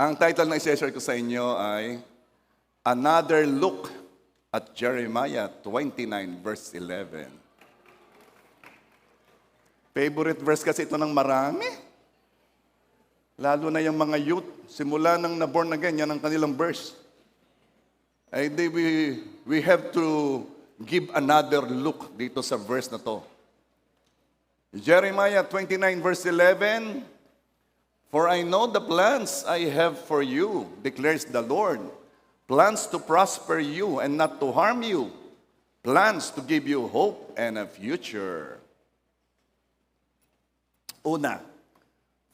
Ang title na i-share ko sa inyo ay Another Look at Jeremiah 29 verse 11. Favorite verse kasi ito ng marami. Lalo na yung mga youth, simula nang na-born again, yan ang kanilang verse. We have to give another look dito sa verse na to. Jeremiah 29 verse 11, For I know the plans I have for you, declares the Lord. Plans to prosper you and not to harm you. Plans to give you hope and a future. Una,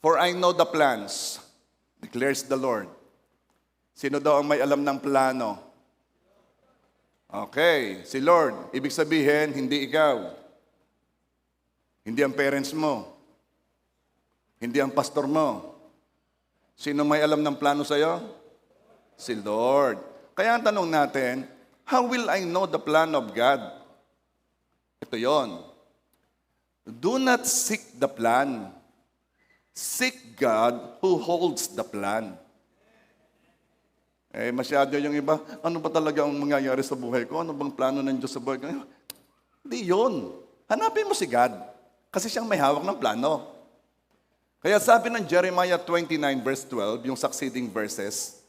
for I know the plans, declares the Lord. Sino daw ang may alam ng plano? Okay, si Lord. Ibig sabihin, hindi ikaw. Hindi ang parents mo. Hindi ang pastor mo. Sino may alam ng plano sa'yo? Si Lord. Kaya ang tanong natin, how will I know the plan of God? Ito yon. Do not seek the plan. Seek God who holds the plan. Masyado yung iba, ano ba talaga ang mangyayari sa buhay ko? Ano bang plano ng Diyos sa buhay ko? Hindi yun. Hanapin mo si God. Kasi siyang may hawak ng plano. Kaya sabi ng Jeremiah 29 verse 12, yung succeeding verses,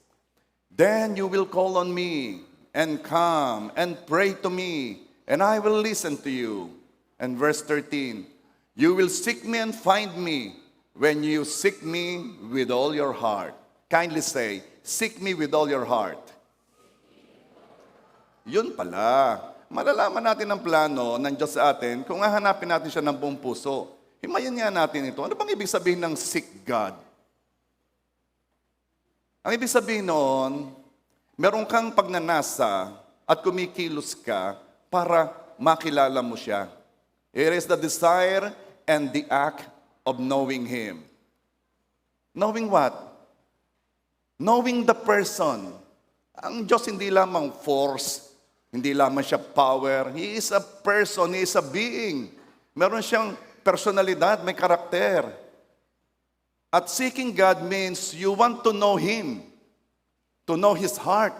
Then you will call on me and come and pray to me, and I will listen to you. And verse 13, You will seek me and find me when you seek me with all your heart. Kindly say, seek me with all your heart. Yun pala. Malalaman natin ang plano ng Diyos sa atin kung hahanapin natin siya ng buong puso. Himayin nga natin ito. Ano bang ibig sabihin ng seek God? Ang ibig sabihin noon, meron kang pagnanasa at kumikilos ka para makilala mo siya. It is the desire and the act of knowing Him. Knowing what? Knowing the person. Ang Diyos hindi lamang force, hindi lamang siya power. He is a person, He is a being. Meron siyang personalidad, may karakter. At seeking God means you want to know Him, to know His heart,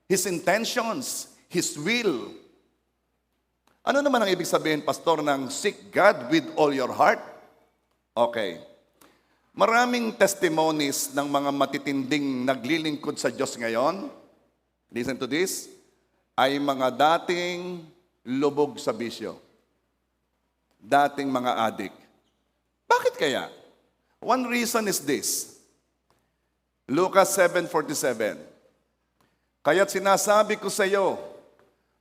His intentions, His will. Ano naman ang ibig sabihin, Pastor, ng seek God with all your heart? Okay. Maraming testimonies ng mga matitinding naglilingkod sa Diyos ngayon, listen to this, ay mga dating lubog sa bisyo. Dating mga adik. Bakit kaya? One reason is this. Lucas 7:47. Kaya't sinasabi ko sa iyo,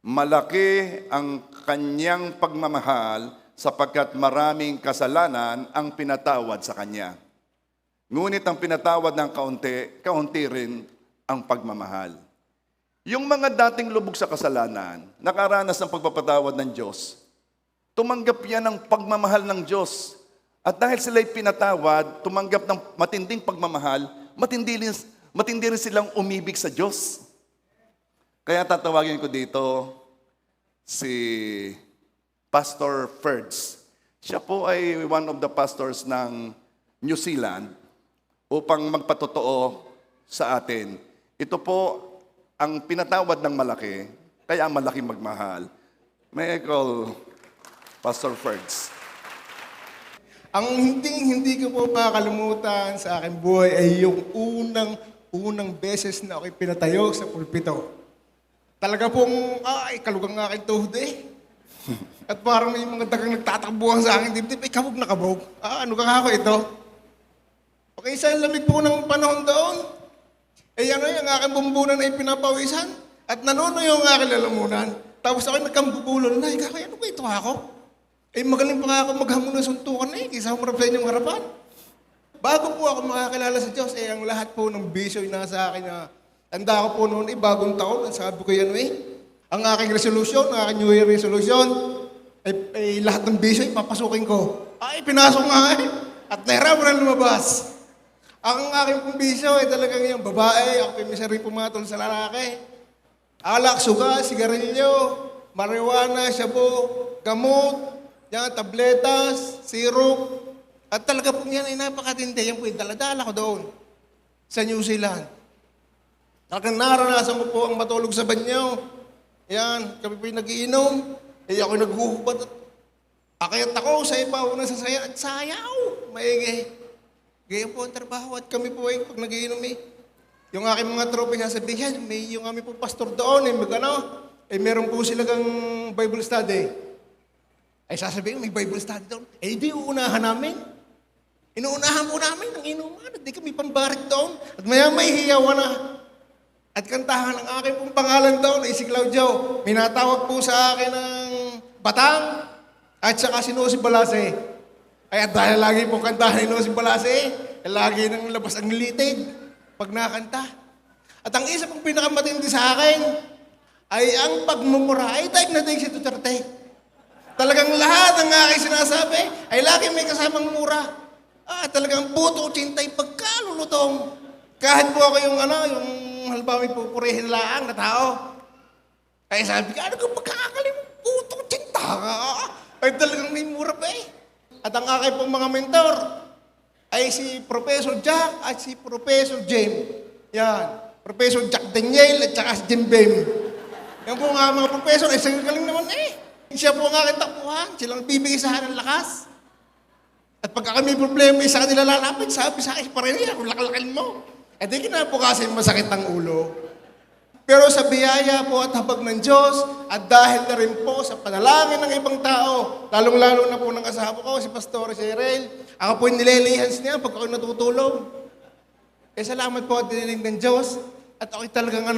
malaki ang kanyang pagmamahal sapagkat maraming kasalanan ang pinatawad sa kanya. Ngunit ang pinatawad ng kaunti, kaunti rin ang pagmamahal. Yung mga dating lubog sa kasalanan, nakaranas ng pagpapatawad ng Diyos, tumanggap yan ng pagmamahal ng Diyos. At dahil sila'y pinatawad, tumanggap ng matinding pagmamahal, matindi rin silang umibig sa Diyos. Kaya tatawagin ko dito si Pastor Ferds. Siya po ay one of the pastors ng New Zealand upang magpatotoo sa atin. Ito po ang pinatawad ng malaki, kaya malaki magmahal. May I call Pastor Ferds. Ang hindi ko po makakalimutan sa aking buhay ay yung unang beses na ako'y pinatayo sa pulpito. Talaga pong, kalugang nga aking tuhod eh. At parang may mga dagang nagtatakbuhan sa akin dibdib, kabog na kabog. Ano ka ako ito? Okay, sa lamig po ng panahon doon. Ang aking bumbunan ay pinapawisan. At nanono yung aking lalamunan. Tapos ako'y nagkambubulan na, ano ba ito ako? Magaling pa nga ako maghamon ng suntukan kaysa humarap sa inyong harapan. Bago po ako makakilala sa Diyos, ang lahat po ng bisyo ay nasa akin na tanda ko po noon, bagong taon, sabi ko yan ang aking resolution, ang aking New Year resolution, lahat ng bisyo ay papasukin ko. Pinasok nga at nahirapan na lumabas. Ang aking pong bisyo ay talagang yung babae, ako may sarili pumatol sa lalaki. Alak, suga, sigarilyo, marijuana, shabu, gamot, yan, tabletas, syrup, at talaga po yan ay napakatindi. Yan po yung daladala ko doon. sa New Zealand. Talagang naranasan ko po ang matulog sa banyo. Yan, kami po yung nagiinom. Ako naghuhubad. Akayat ako sa ibaw na sasaya at sayaw. Maigi. Ganyan po ang trabaho at kami po ay pag nagiinom yung aking mga tropa sasabihin, may yung aming po pastor doon, meron po sila kang Bible study. Ay sasabihin, may Bible study doon. Di uunahan namin. Inuunahan po namin ng inuman. Di kami pambarik doon. At may hiyawa na. At kantahan ang aking pong pangalan doon ay si Claudio. Minatawag po sa akin ng Batang at saka si Nosy Balase. Ay at dahil lagi po kantahan ni Nosy Balase, lagi nang labas ang litid pag nakanta. At ang isa pong pinakamatindi sa akin ay ang pagmumura. Ay type na tayo si Duterte. Talagang lahat ng aking sinasabi ay lagi may kasamang mura. Talagang puto, cintay, pagkalulutong. Kahit po ako yung halimbawa may pupurihin lang na tao. Kaya sabi ka, ano kung pagkakakalim, puto, cinta ka. Ay talagang may mura pa eh. At ang aking pong mga mentor ay si Professor Jack at si Professor Jim. Yan. Professor Jack Daniel at saka si Jim Bem. Yan po nga mga professor, ay galing naman eh. Siya po ang aking takbuhan. Silang bibigay sa akin ng lakas. At pagka kami problema sa kanila lalapit, sabi sa akin, pareho kung lakalakin mo. Di kinabukasin masakit ang ulo. Pero sa biyaya po at habag ng Diyos, at dahil na rin po sa panalangin ng ibang tao, lalong-lalo na po ng asawa ko, si Pastor Cheryl, ako po yung nililihans niya pag ako natutulog. Salamat po at diniling ng Diyos, at ako'y talagang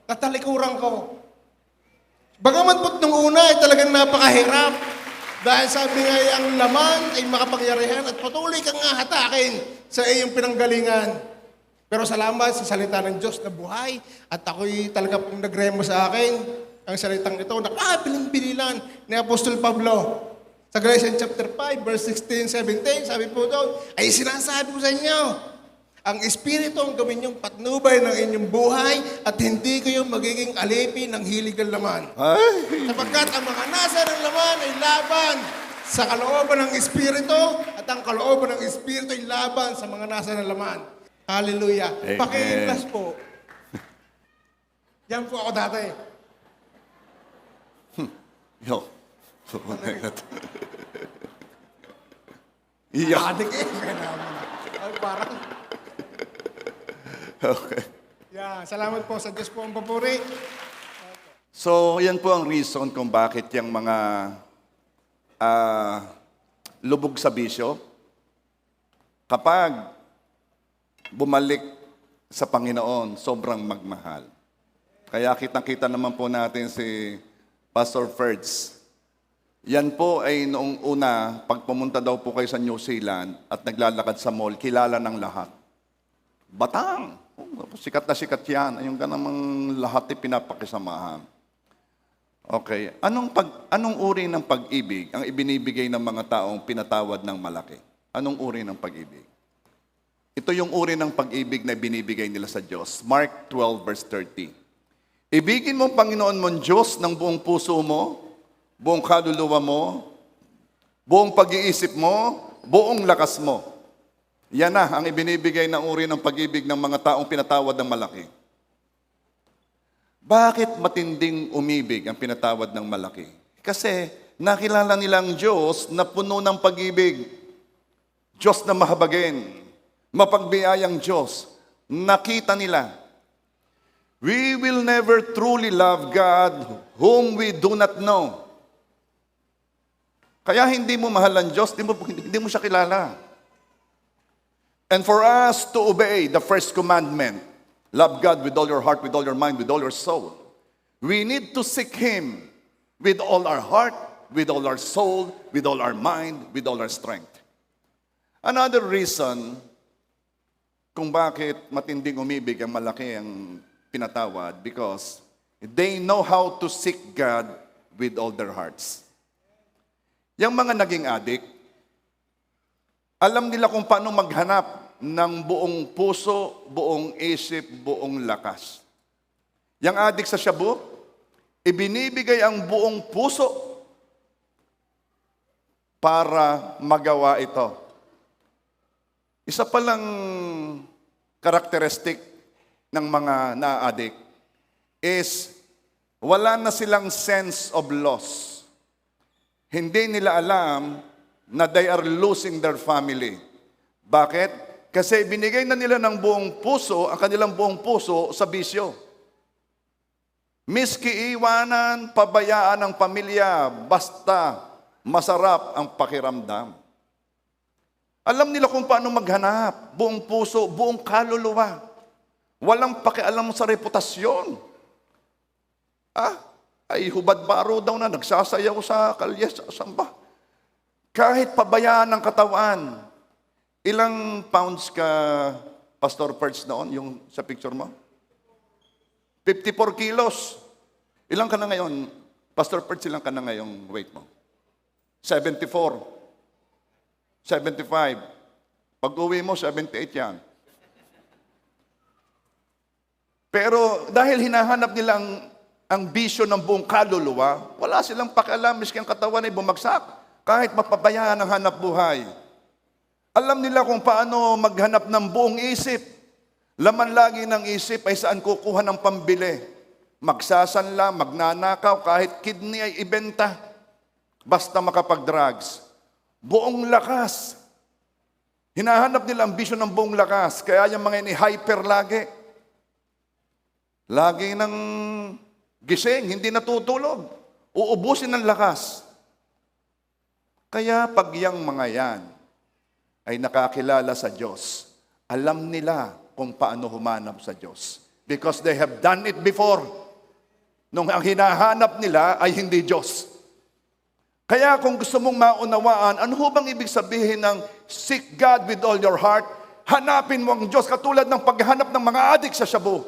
tatalikuran ko. Bagaman po nung una ay talagang napakahirap, dahil sabi nga ang laman ay makapangyarihan at patuloy kang nga hatakin sa iyong pinanggalingan. Pero salamat sa salita ng Diyos na buhay at ako'y talaga pong nagremo sa akin ang salitang ito na bilang-bililan ni Apostol Pablo. Sa Galatians chapter 5, verse 16, 17, sabi po doon, ay sinasabi ko sa inyo, ang Espiritu ang gawin niyong patnubay ng inyong buhay at hindi kayo magiging alipin ng hilig ng laman. Sapagkat ang mga nasa ng laman ay laban sa kalooban ng Espiritu at ang kalooban ng Espiritu ay laban sa mga nasa ng laman. Hallelujah. Paki-plus po. Yan po ako dati. Yo. Iyak. Adik eh. Ay, parang. Okay. Yeah, salamat po sa Diyos po ang papuri. So, yan po ang reason kung bakit yung mga lubog sa bisyo, kapag bumalik sa Panginoon, sobrang magmahal. Kaya kitang-kita naman po natin si Pastor Ferds. Yan po ay noong una, pag pumunta daw po kayo sa New Zealand at naglalakad sa mall, kilala ng lahat. Batang! Sikat na sikat yan. Yung ganamang lahat ay pinapakisamahan. Okay. Anong uri ng pag-ibig ang ibinibigay ng mga taong pinatawad ng malaki? Anong uri ng pag-ibig? Ito yung uri ng pag-ibig na binibigay nila sa Diyos. Mark 12 verse 30. Ibigin mo, Panginoon mong Diyos, ng buong puso mo, buong kaluluwa mo, buong pag-iisip mo, buong lakas mo. Yan na ang ibinibigay ng uri ng pag-ibig ng mga taong pinatawad ng malaki. Bakit matinding umibig ang pinatawad ng malaki? Kasi nakilala nilang Diyos na puno ng pag-ibig. Diyos na mahabagin. Mapagbiyayang Diyos. Nakita nila. We will never truly love God whom we do not know. Kaya hindi mo mahal ang Diyos, hindi mo siya kilala. And for us to obey the first commandment, love God with all your heart, with all your mind, with all your soul, we need to seek Him with all our heart, with all our soul, with all our mind, with all our strength. Another reason kung bakit matinding umibig ang malaki ang pinatawad, because they know how to seek God with all their hearts. Yung mga naging adik, alam nila kung paano maghanap ng buong puso, buong isip, buong lakas. Yung adik sa shabu, ibinibigay ang buong puso para magawa ito. Isa palang characteristic ng mga na-addict is wala na silang sense of loss. Hindi nila alam na they are losing their family. Bakit? Kasi binigay na nila ng buong puso, ang kanilang buong puso sa bisyo. Miski iwanan, pabayaan ang pamilya, basta masarap ang pakiramdam. Alam nila kung paano maghanap, buong puso, buong kaluluwa. Walang pakialam sa reputasyon. Ay hubad baro daw na, nagsasayaw sa kalye, sa samba. Kahit pabayaan ng katawan. Ilang pounds ka, Pastor Perch, noon, yung sa picture mo? 54 kilos. Ilang ka na ngayon? Pastor Perch, ilang ka na ngayong weight mo? 74. 75. Pag uwi mo, 78 yan. Pero dahil hinahanap nila ang bisyo ng buong kaluluwa, wala silang pakialam, miski ang katawan ay bumagsak. Kahit mapabayaan ang hanap buhay. Alam nila kung paano maghanap ng buong isip. Laman lagi ng isip ay saan kukuha ng pambili. Magsasanla, magnanakaw, kahit kidney ay ibenta. Basta makapag-drugs. Buong lakas. Hinahanap nila ang bisyo ng buong lakas. Kaya yung mga ini hyper lagi. Lagi ng gising, hindi natutulog. Uubusin ng lakas. Kaya pag yang mga yan ay nakakilala sa Diyos, alam nila kung paano humanap sa Diyos. Because they have done it before. Nung ang hinahanap nila ay hindi Diyos. Kaya kung gusto mong maunawaan, ano ho bang ibig sabihin ng seek God with all your heart? Hanapin mo ang Diyos katulad ng paghanap ng mga adik sa shabu.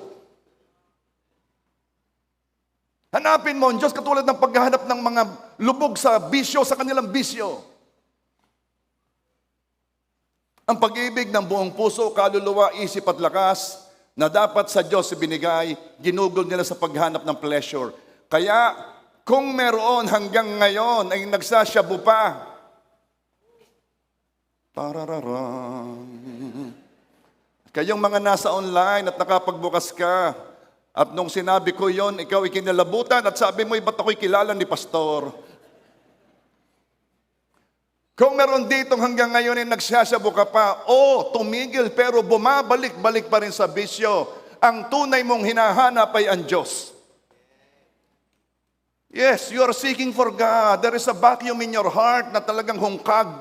Hanapin mo ang Diyos katulad ng paghanap ng mga lubog sa bisyo, sa kanilang bisyo. Ang pag-ibig ng buong puso, kaluluwa, isip at lakas na dapat sa Diyos ibinigay, ginugol nila sa paghanap ng pleasure. Kaya, kung meron hanggang ngayon ay nagsasyabu pa, kayong mga nasa online at nakapagbukas ka, at nung sinabi ko yon, ikaw ikinalabutan at sabi mo, ba't ako'y kilala ni Pastor? Kung meron ditong hanggang ngayon ay nagsasyabu ka pa, tumigil pero bumabalik-balik pa rin sa bisyo. Ang tunay mong hinahanap ay ang Diyos. Yes, you are seeking for God. There is a vacuum in your heart na talagang hungkag.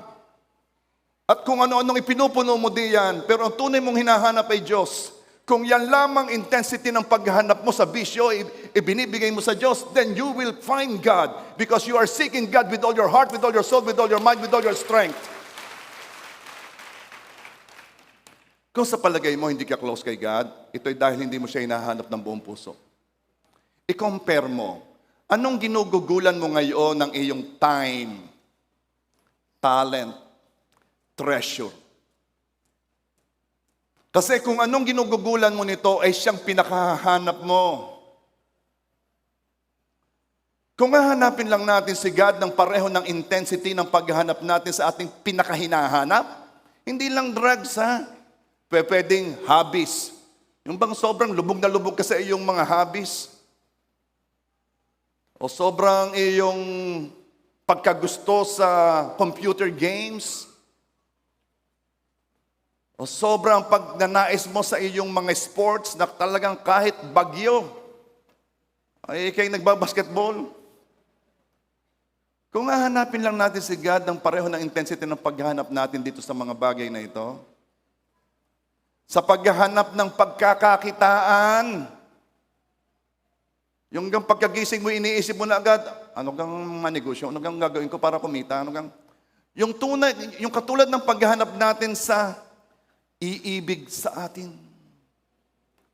At kung ano-anong ipinupuno mo diyan, pero ang tunay mong hinahanap ay Diyos. Kung yan lamang intensity ng paghahanap mo sa bisyo, ibinibigay mo sa Diyos, then you will find God because you are seeking God with all your heart, with all your soul, with all your mind, with all your strength. Kung sa palagay mo hindi ka close kay God, ito'y dahil hindi mo siya hinahanap ng buong puso. I-compare mo, anong ginugugulan mo ngayon ng iyong time, talent, treasure? Kasi kung anong ginugugulan mo nito ay siyang pinakahanap mo. Kung hahanapin lang natin si God ng pareho ng intensity ng paghahanap natin sa ating pinakahinahanap, hindi lang drugs ha, pwedeng hobbies. Yung bang sobrang lubog na lubog ka sa iyong mga hobbies? O sobrang iyong pagkagusto sa computer games? O sobrang pagnanais mo sa iyong mga sports na talagang kahit bagyo, ay kayo nagbabasketball. Kung hahanapin lang natin si God ng pareho ng intensity ng paghahanap natin dito sa mga bagay na ito, sa paghahanap ng pagkakakitaan, yung pagkagising mo, iniisip mo na agad, ano kang manegosyo, ano kang gagawin ko para kumita, yung tunay, yung katulad ng paghahanap natin sa iibig sa atin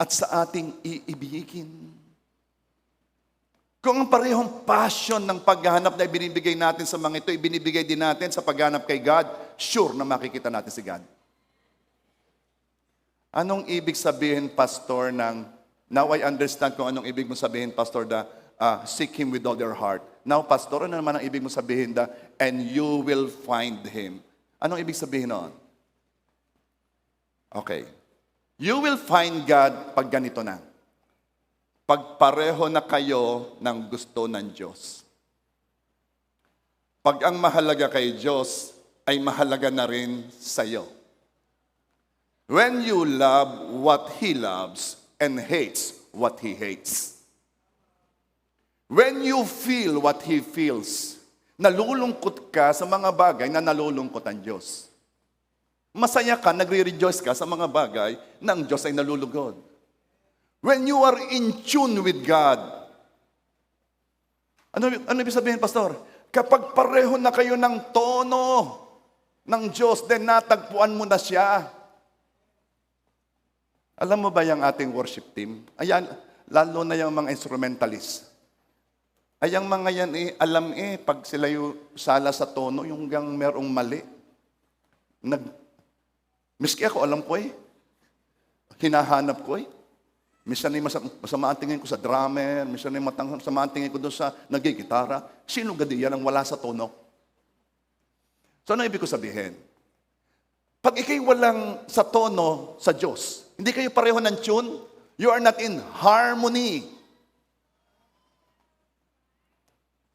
at sa ating iibigin. Kung ang parehong passion ng paghahanap na ibinibigay natin sa mga ito, ibinibigay din natin sa paghahanap kay God, sure na makikita natin si God. Anong ibig sabihin, Pastor, now I understand kung anong ibig mo sabihin, Pastor, seek Him with all your heart. Now, Pastor, ano naman ang ibig mo sabihin, and you will find Him. Anong ibig sabihin noon? Okay. You will find God pag ganito na. Pag pareho na kayo ng gusto ng Diyos. Pag ang mahalaga kay Diyos ay mahalaga na rin sa iyo. When you love what He loves and hates what He hates. When you feel what He feels, nalulungkot ka sa mga bagay na nalulungkot ang Diyos. Masaya ka, nagre-rejoice ka sa mga bagay na ang Diyos ay nalulugod. When you are in tune with God. Ano ibig sabihin, Pastor? Kapag pareho na kayo ng tono ng Diyos, then natagpuan mo na siya. Alam mo ba yung ating worship team? Ayan, lalo na yung mga instrumentalist. Ay, ang mga yan alam pag sila yung sala sa tono, yung gang merong mali. Miski ako, alam ko hinahanap ko Minsan ay masama ang tingin ko sa drummer, minsan ay masama ang tingin ko doon sa nagigitara. Sino gadi yan ang wala sa tono? So ano ibig ko sabihin? Pag ikay walang sa tono sa Diyos, hindi kayo pareho ng tune, you are not in harmony.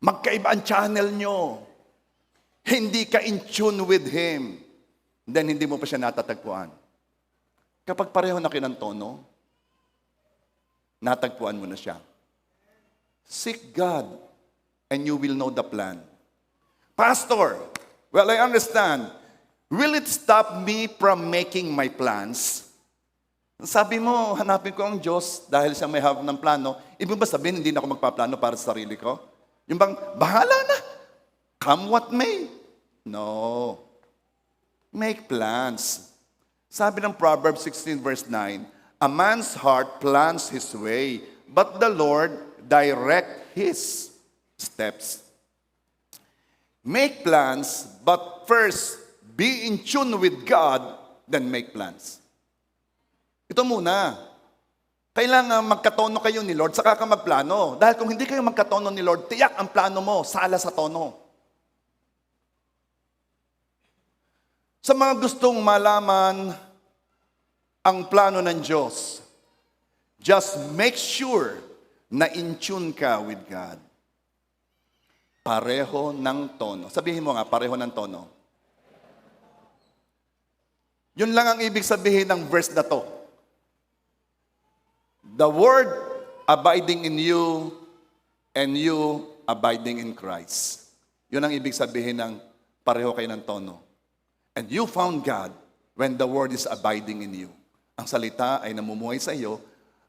Magkaiba ang channel nyo. Hindi ka in tune with Him. Then hindi mo pa siya natatagpuan. Kapag pareho na kayo ng tono, natagpuan mo na siya. Seek God and you will know the plan. Pastor, well, I understand. Will it stop me from making my plans? Sabi mo, hanapin ko ang Diyos dahil siya may hawak ng plano. Ibig ba sabihin, hindi na ako magpaplano para sa sarili ko? Yung bang, bahala na. Come what may. No. Make plans. Sabi ng Proverbs 16 verse 9, a man's heart plans his way, but the Lord direct his steps. Make plans, but first, be in tune with God, then make plans. Ito muna. Kailangan magkatono kayo ni Lord, saka ka magplano. Dahil kung hindi kayo magkatono ni Lord, tiyak ang plano mo, sala sa tono. Sa mga gustong malaman ang plano ng Diyos, just make sure na in tune ka with God. Pareho ng tono. Sabihin mo nga, pareho ng tono. Yun lang ang ibig sabihin ng verse na to. The word abiding in you and you abiding in Christ. Yun ang ibig sabihin ng pareho kayo ng tono. And you found God when the word is abiding in you. Ang salita ay namumuhay sa iyo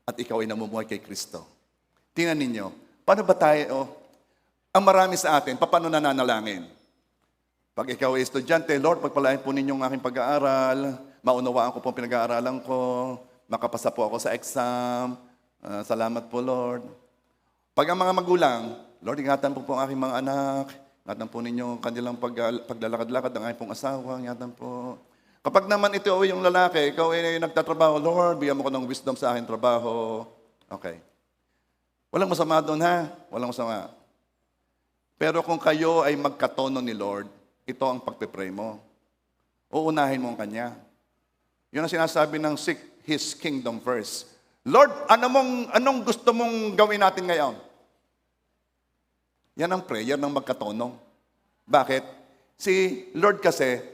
at ikaw ay namumuhay kay Kristo. Tingnan ninyo, paano ba tayo, ang marami sa atin, paano nananalangin? Pag ikaw ay estudyante, Lord, pagpalain po ninyong aking pag-aaral, maunawaan ko po ang pinag-aaralan ko, makapasa po ako sa exam, salamat po, Lord. Pag ang mga magulang, Lord, ingatan po ang aking mga anak, ingatan po ninyo kanilang paglalakad-lakad ng aking pong asawa, ingatan po. Kapag naman ito yung lalaki, ikaw ay nagtatrabaho, Lord, bigyan mo ko ng wisdom sa aking trabaho. Okay. Walang masama doon, ha? Walang masama. Pero kung kayo ay magkatono ni Lord, ito ang pagpipray mo. Uunahin mo ang Kanya. Yun ang sinasabi ng seek His kingdom first. Lord, anong gusto mong gawin natin ngayon? Yan ang prayer ng magkatono. Bakit? Si Lord kasi,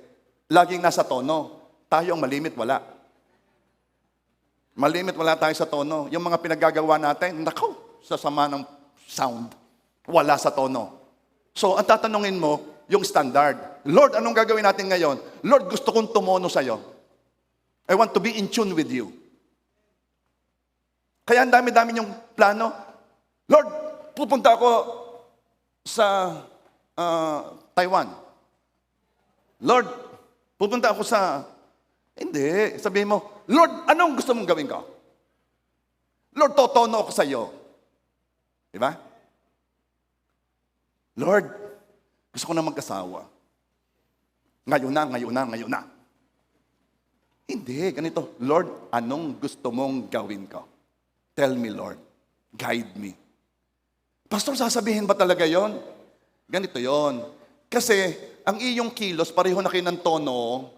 laging nasa tono. Tayo ang malimit, wala. Malimit, wala tayo sa tono. Yung mga pinagagawa natin, nako, sa sama ng sound. Wala sa tono. So, ang tatanungin mo, yung standard. Lord, anong gagawin natin ngayon? Lord, gusto kong tumono sa'yo. I want to be in tune with you. Kaya ang dami-dami yung plano. Lord, pupunta ako sa Taiwan. Lord, pupunta ako sa... Hindi. Sabihin mo, Lord, anong gusto mong gawin ko? Lord, totono ako sa iyo. Di ba? Lord, gusto ko na magkasawa. Ngayon na. Hindi, ganito. Lord, anong gusto mong gawin ko? Tell me, Lord. Guide me. Pastor, sasabihin ba talaga yon? Ganito yon. Kasi, ang iyong kilos, pareho na kayo ng tono,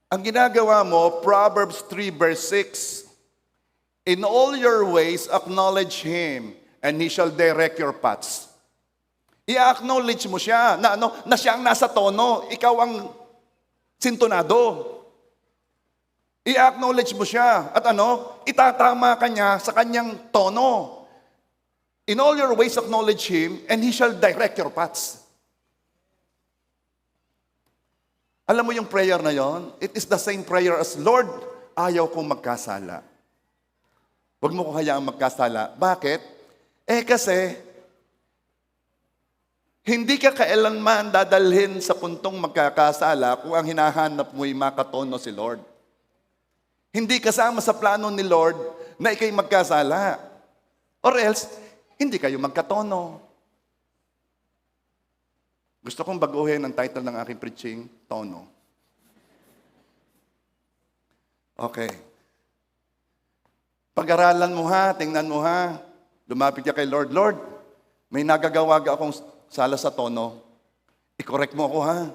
Ang ginagawa mo, Proverbs 3 verse 6, in all your ways acknowledge Him, and He shall direct your paths. I-acknowledge mo siya na siya ang nasa tono, ikaw ang sintonado. I-acknowledge mo siya at itatama ka niya sa kanyang tono. In all your ways acknowledge Him, and He shall direct your paths. Alam mo yung prayer na yon? It is the same prayer as, Lord, ayaw kong magkasala. Huwag mo ko hayaang magkasala. Bakit? Kasi, hindi ka kailanman dadalhin sa puntong magkakasala kung ang hinahanap mo'y makatono si Lord. Hindi kasama sa plano ni Lord na ikay magkasala. Or else, hindi kayo magkatono. Gusto kong baguhin ang title ng aking preaching, Tono. Okay. Pag-aralan mo ha, tingnan mo ha. Lumapit ka kay Lord. Lord, may nagagawa akong sala sa tono. I-correct mo ako ha.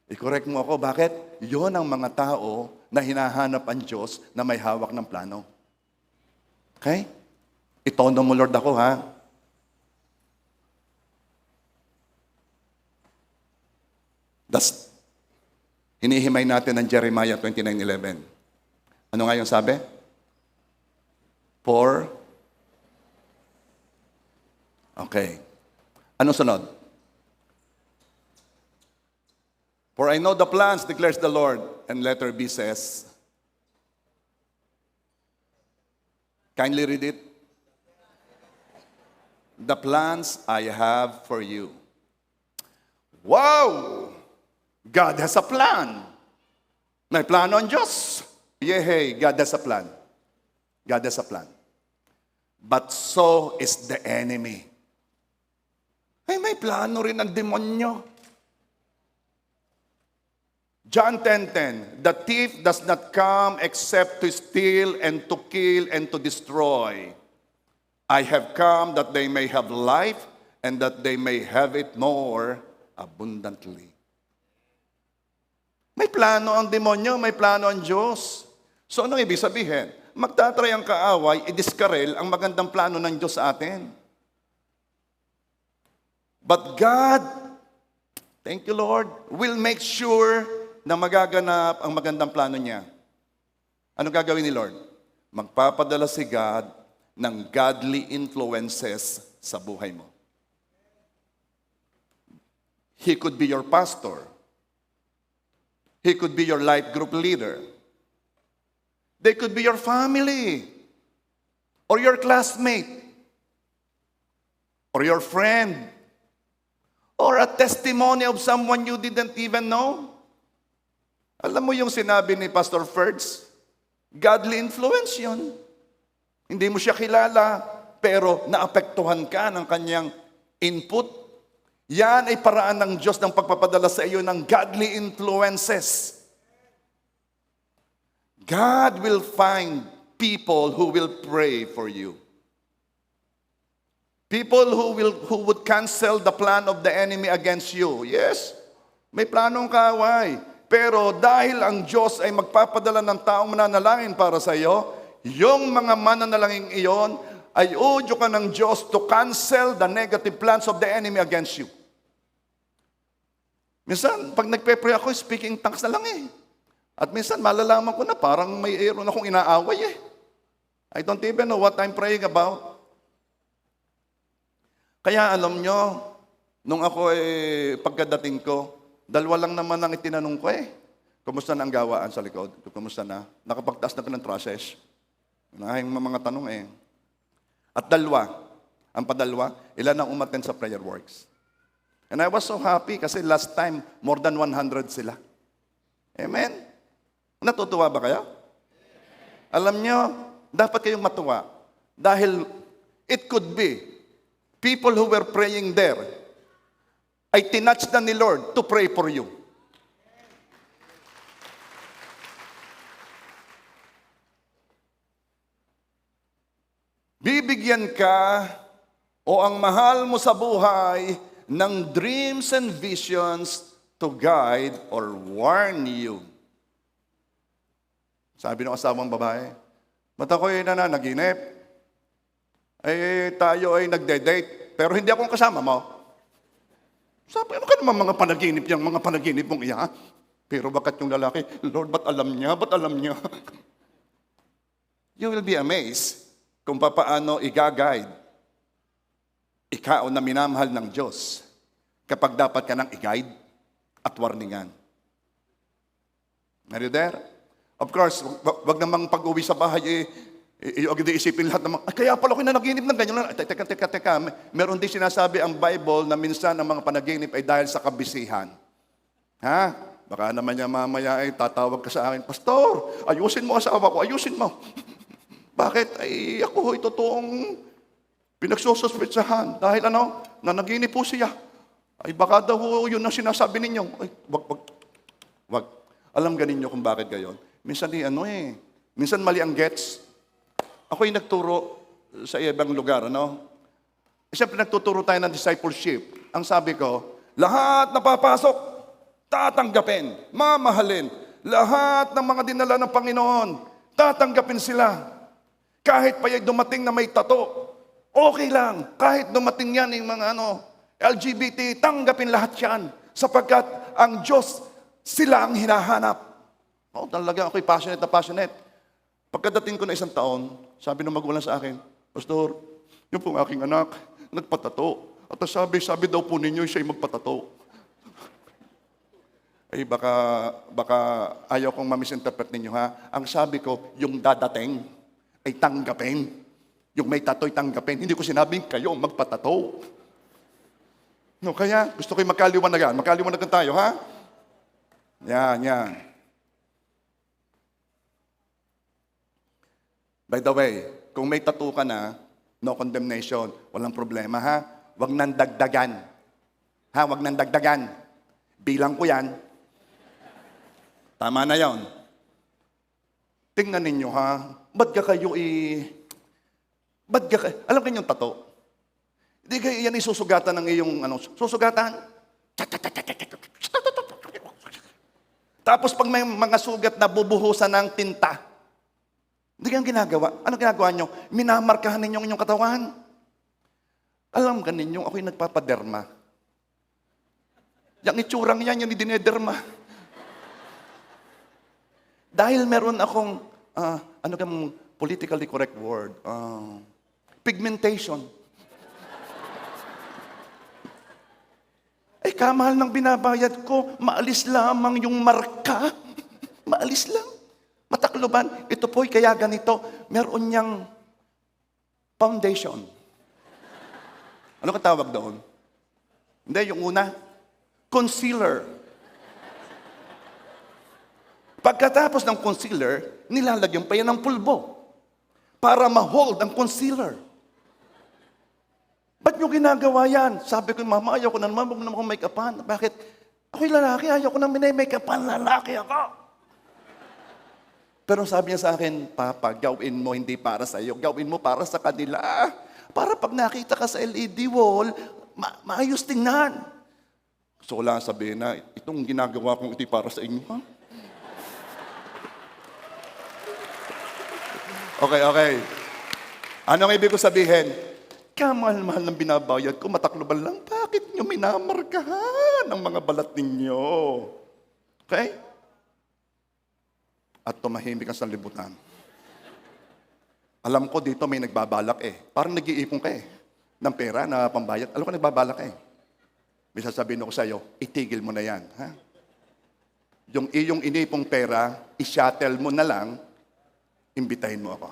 I-correct mo ako. Bakit? Yon ang mga tao na hinahanap ang Diyos na may hawak ng plano. Okay? Itono mo Lord ako ha. Das, hinihimay natin ang Jeremiah 29:11. Ano nga yung sabi? Okay. Ano sunod? For I know the plans, declares the Lord. And letter B says, kindly read it. The plans I have for you. Wow! God has a plan. May plano ang Diyos. Yehey, God has a plan. God has a plan. But so is the enemy. Ay, may plano rin ang demonyo. John 10:10, the thief does not come except to steal and to kill and to destroy. I have come that they may have life and that they may have it more abundantly. May plano ang demonyo, may plano ang Diyos. So anong ibig sabihin? Magtatry ang kaaway, i-discarrel ang magandang plano ng Diyos sa atin. But God, thank you Lord, will make sure na magaganap ang magandang plano niya. Ano gagawin ni Lord? Magpapadala si God ng godly influences sa buhay mo. He could be your pastor. He could be your life group leader. They could be your family, or your classmate, or your friend, or a testimony of someone you didn't even know. Alam mo yung sinabi ni Pastor Ferds? Godly influence yun. Hindi mo siya kilala, pero naapektuhan ka ng kanyang input. Yan ay paraan ng Diyos ng pagpapadala sa iyo ng godly influences. God will find people who will pray for you. People who would cancel the plan of the enemy against you. Yes, may planong kaaway. Pero dahil ang Diyos ay magpapadala ng taong mananalangin para sa iyo, yung mga mananalangin iyon ay udyo ka ng Diyos to cancel the negative plans of the enemy against you. Minsan, pag nagpe-pray ako, speaking tongues na lang eh. At minsan, malalaman ko na parang may aaron akong inaaway eh. I don't even know what I'm praying about. Kaya alam nyo, nung ako pagkadating ko, dalawa lang naman ang itinanong ko eh. Kumusta na ang gawaan sa likod? Kumusta na? Nakapagtaas na ko ng trusses. Yung mga tanong eh. At ang padalwa, ilan ang umattend sa prayer works. And I was so happy kasi last time, more than 100 sila. Amen? Natutuwa ba kayo? Alam nyo, dapat kayong matuwa. Dahil it could be, people who were praying there, ay tinatch na ni Lord to pray for you. Bibigyan ka o ang mahal mo sa buhay ng dreams and visions to guide or warn you. Sabi ng asawang babae, ba't ako'y nananaginip? Tayo ay nagde-date, pero hindi akong kasama mo. Sabi, ano ka naman mga panaginip mong iya? Pero bakit yung lalaki, Lord, ba't alam niya? Ba't alam niya? You will be amazed kung paano i-guide ikaw na minamahal ng Diyos kapag dapat ka nang i-guide at warningan. Are you there? Of course, wag namang pag-uwi sa bahay, agad isipin lahat naman, kaya pala ako nanaginip ng ganyan. Teka. Meron din sinasabi ang Bible na minsan ang mga panaginip ay dahil sa kabisihan. Ha? Baka naman niya mamaya ay tatawag ka sa akin, Pastor, ayusin mo asawa ko, ayusin mo. Bakit? Ay, ako ay totoong pinagsususpetsahan. Dahil nanaginip po siya. Ay, baka daw yun ang sinasabi ninyo. Ay, wag. Alam ganin nyo kung bakit gayon. Minsan minsan mali ang gets. Ako'y nagturo sa ibang lugar, Siyempre nagtuturo tayo ng discipleship. Ang sabi ko, lahat na papasok, tatanggapin, mamahalin. Lahat ng mga dinala ng Panginoon, tatanggapin sila. Kahit pa yung dumating na may tato, okay lang. Kahit dumating yan yung mga LGBT, tanggapin lahat yan. Sapagkat ang Diyos, sila ang hinahanap. Talaga ako'y passionate. Pagkadating ko na 1 taon, sabi ng magulang sa akin, Pastor, yung pong aking anak, nagpatato. At sabi daw po ninyo, siya'y magpatato. Ay baka ayaw kong mamisinterpret ninyo ha. Ang sabi ko, yung dadating ay tanggapin. Yung may tato'y tanggapin. Hindi ko sinabing kayo magpatato. Kaya gusto ko'y magkaliwanagan. Magkaliwanagan tayo ha. Yan. By the way, kung may tattoo ka na, no condemnation, walang problema ha. Huwag nang dagdagan. Huwag nang dagdagan. Bilang ko yan. Tama na yon. Tingnan ninyo ha. Ba't ka kayo alam kayo yung tattoo? Hindi kayo yan isusugatan ng iyong susugatan. Tapos pag may mga sugat na bubuhusan ng tinta, hindi kayong ginagawa. Ano ginagawa nyo? Minamarkahan ninyo ang inyong katawan. Alam ka ninyo, ako'y nagpapaderma. Yung itsurang yan, yung dinederma. Dahil meron akong, politically correct word, pigmentation. Kamahal ng binabayad ko, maalis lamang yung marka. Maalis lang. Matakloban, ito po'y kaya ganito, meron niyang foundation. Ano ka tawag doon? Hindi, yung una, concealer. Pagkatapos ng concealer, nilalagyan pa yan ng pulbo para ma-hold ang concealer. Ba't nyo ginagawa yan? Sabi ko, Mama, ayaw ko na naman, huwag naman akong make-upan. Bakit? Ako'y lalaki, ayaw ko nang minay-make-upan, lalaki ako. Pero sabi niya sa akin, Papa, gawin mo hindi para sa iyo, gawin mo para sa kanila. Para pag nakita ka sa LED wall, maayos tingnan. So wala sabihin na, itong ginagawa kong ito para sa inyo, ha? Okay. Anong ibig ko sabihin? Kamahal-mahal ng binabayad ko, matakloban lang. Bakit nyo minamarkahan ang mga balat ninyo? Okay? At tumahimik ang sanlibutan. Alam ko dito may nagbabalak Parang nag-iipon ka ng pera na pambayad. Alam ko nagbabalak May sasabihin ako sa iyo, itigil mo na yan. Ha? Yung iyong inipong pera, i-shuttle mo na lang, imbitahin mo ako.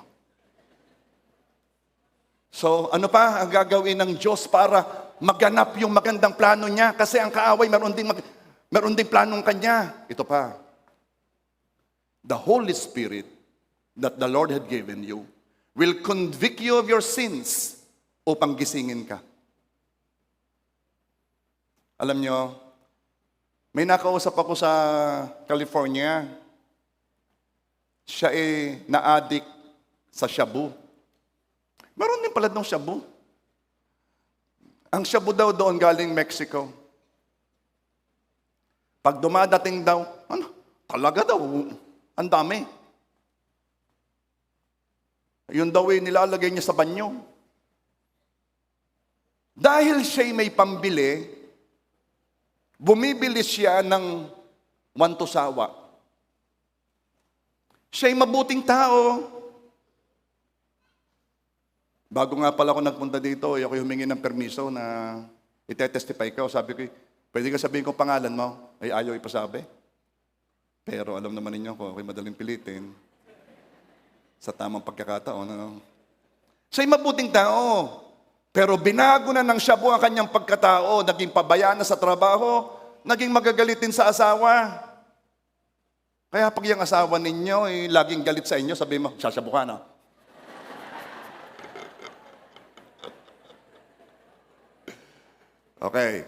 So, ano pa ang gagawin ng Diyos para maganap yung magandang plano niya? Kasi ang kaaway, meron ding planong kanya. Ito pa. The Holy Spirit that the Lord had given you will convict you of your sins upang gisingin ka. Alam nyo, may nakausap ako sa California. Siya na-addict sa shabu. Meron din pala ng shabu. Ang shabu daw doon galing Mexico. Pag dumadating daw, ano, talaga daw, ang dami. Yun daw nilalagay niya sa banyo. Dahil siya'y may pambili, bumibili siya ng wantusawa. Siya'y mabuting tao. Bago nga pala ako nagpunta dito, ako humingi ng permiso na itetestify ko. Sabi ko, pwede ka sabihin kong pangalan mo? Ay ayaw ipasabi. Pero alam naman ninyo ko, ako'y madaling pilitin. Sa tamang pagkakataon. Ano? Siya'y mabuting tao. Pero binago na ng Shabu ang kanyang pagkatao. Naging pabaya na sa trabaho. Naging magagalitin sa asawa. Kaya pag yung asawa ninyo laging galit sa inyo, sabi mo, Shabu ka na. Okay.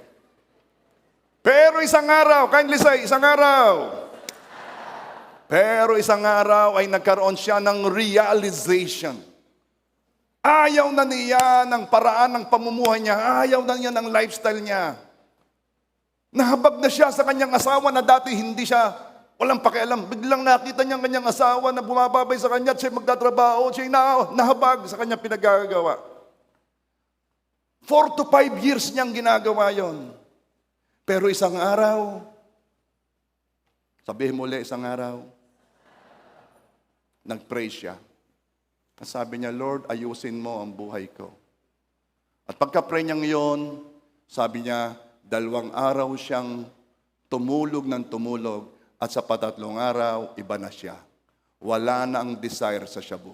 Pero isang araw, kindly say, isang araw. Pero isang araw ay nagkaroon siya ng realization. Ayaw na niya ng paraan ng pamumuhay niya. Ayaw na niya ng lifestyle niya. Nahabag na siya sa kanyang asawa na dati hindi siya, walang pakialam. Biglang nakita niya ang kanyang asawa na bumababay sa kanya at siya magtatrabaho. Siya nahabag sa kanyang pinagagawa. 4 to 5 years niyang ginagawa yon. Pero isang araw, sabihin mo ulit, isang araw, nag-pray siya. Sabi niya, Lord, ayusin mo ang buhay ko. At pagka-pray niyang yon, sabi niya, 2 araw siyang tumulog ng tumulog at sa 3 araw, iba na siya. Wala na ang desire sa shabu.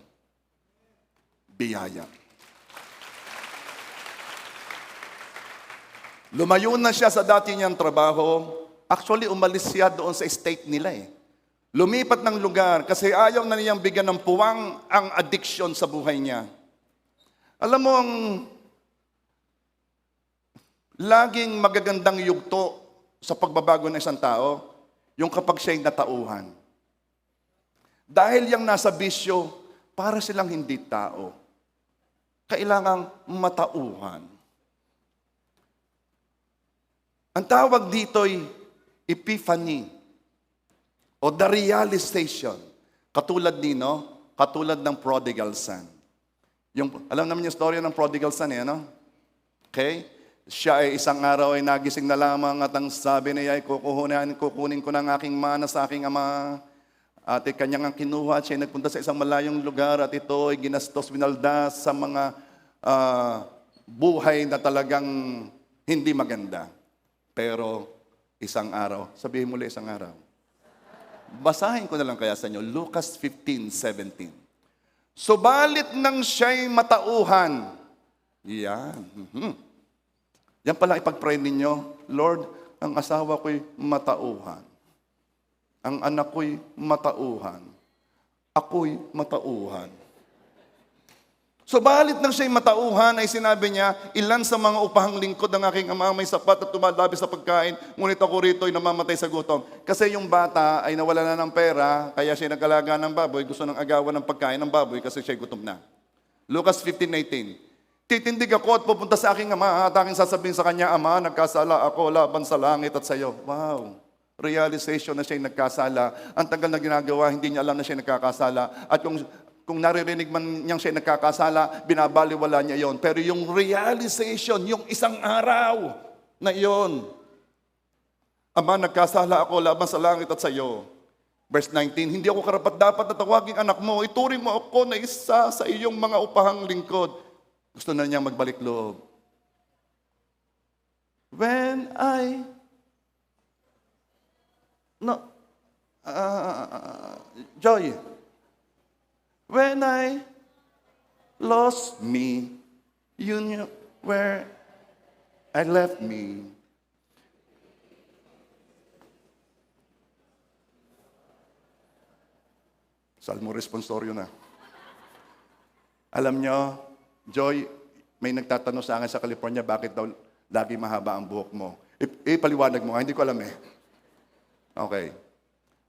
Biyaya. Lumayo na siya sa dati niyang trabaho. Actually, umalis siya doon sa state nila Lumipat ng lugar kasi ayaw na niyang bigyan ng puwang ang addiction sa buhay niya. Alam mo, ang laging magagandang yugto sa pagbabago ng isang tao, yung kapag siya'y natauhan. Dahil yung nasa bisyo, para silang hindi tao. Kailangang matauhan. Ang tawag dito'y epiphany o the realization. Katulad katulad ng prodigal son. Alam naman yung story ng prodigal son ano? Okay? Siya ay isang araw ay nagising na lamang at ang sabi niya ay kukunin ko ng aking mana sa aking ama. At kanyang ang kinuha at siya ay nagpunta sa isang malayong lugar at ito ay ginastos, binaldas sa mga buhay na talagang hindi maganda. Pero isang araw, sabihin mo isang araw. Basahin ko na lang kaya sa inyo, Lucas 15:17. Subalit nang siya'y matauhan. Yan. Yan pala ipag-pray ninyo, Lord, ang asawa ko'y matauhan. Ang anak ko'y matauhan. Ako'y matauhan. Subalit nang siya'y matauhan ay sinabi niya, ilan sa mga upahang lingkod ng aking ama may sapat at tumalabis sa pagkain, ngunit ako rito ay namamatay sa gutom. Kasi yung bata ay nawala na ng pera, kaya siya nagkalaga ng baboy, gusto ng agawan ng pagkain ng baboy kasi siya gutom na. Lucas 15:18. Titindig ako at pupunta sa aking ama at aking sasabihin sa kanya, Ama, nagkasala ako laban sa langit at sa iyo. Wow! Realization na siya'y nagkasala. Ang tagal na ginagawa, hindi niya alam na siya'y nagkakasala. At kung naririnig man niyang siya nagkakasala, binabaliwala niya yon. Pero yung realization, yung isang araw na yon, Ama, nagkasala ako laban sa langit at sa iyo. Verse 19, hindi ako karapat-dapat na tawaging anak mo, ituring mo ako na isa sa iyong mga upahang lingkod. Gusto na niyang magbalik loob. Joy, when I lost me, you knew where I left me. Salmo responsorio na. Alam nyo, Joy, may nagtatanong sa akin sa California, bakit daw lagi mahaba ang buhok mo? Paliwanag mo, hindi ko alam Okay.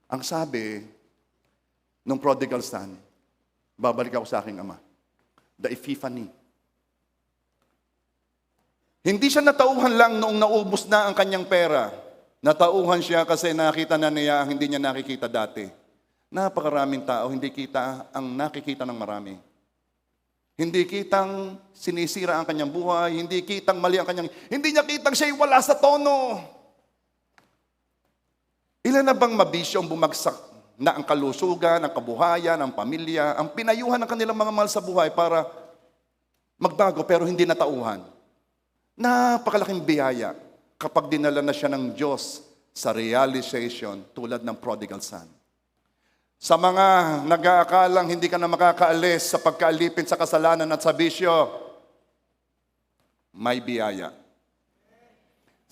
Ang sabi ng prodigal son, babalik ako sa aking ama. The epiphany. Hindi siya natauhan lang noong naubos na ang kanyang pera. Natauhan siya kasi nakita na niya ang hindi niya nakikita dati. Napakaraming tao, hindi kita ang nakikita ng marami. Hindi kitang sinisira ang kanyang buhay, hindi kitang mali ang kanyang, hindi niya kitang siya'y wala sa tono. Ilan na bang mabisyo ang bumagsak na ang kalusugan, ang kabuhayan, ang pamilya, ang pinayuhan ng kanilang mga mahal sa buhay para magbago pero hindi natauhan. Napakalaking biyaya kapag dinala na siya ng Diyos sa realization tulad ng prodigal son. Sa mga nag-aakalang hindi ka na makakaalis sa pagkaalipin sa kasalanan at sa bisyo, may biyaya.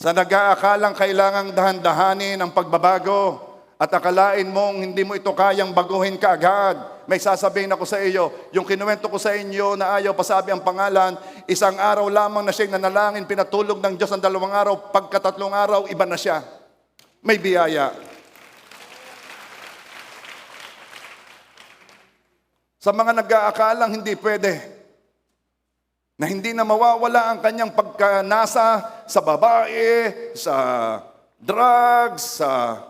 Sa nag-aakalang kailangang dahan-dahanin ang pagbabago at akalain mong hindi mo ito kayang baguhin kaagad, may sasabihin ako sa iyo, yung kinuwento ko sa inyo na ayaw pasabi ang pangalan, isang araw lamang na siya'y nanalangin, pinatulog ng Diyos ng 2 araw, pagkatatlong araw, iba na siya. May biyaya. Sa mga nag-aakalang hindi pwede, na hindi na mawawala ang kanyang pagkanasa sa babae, sa drugs, sa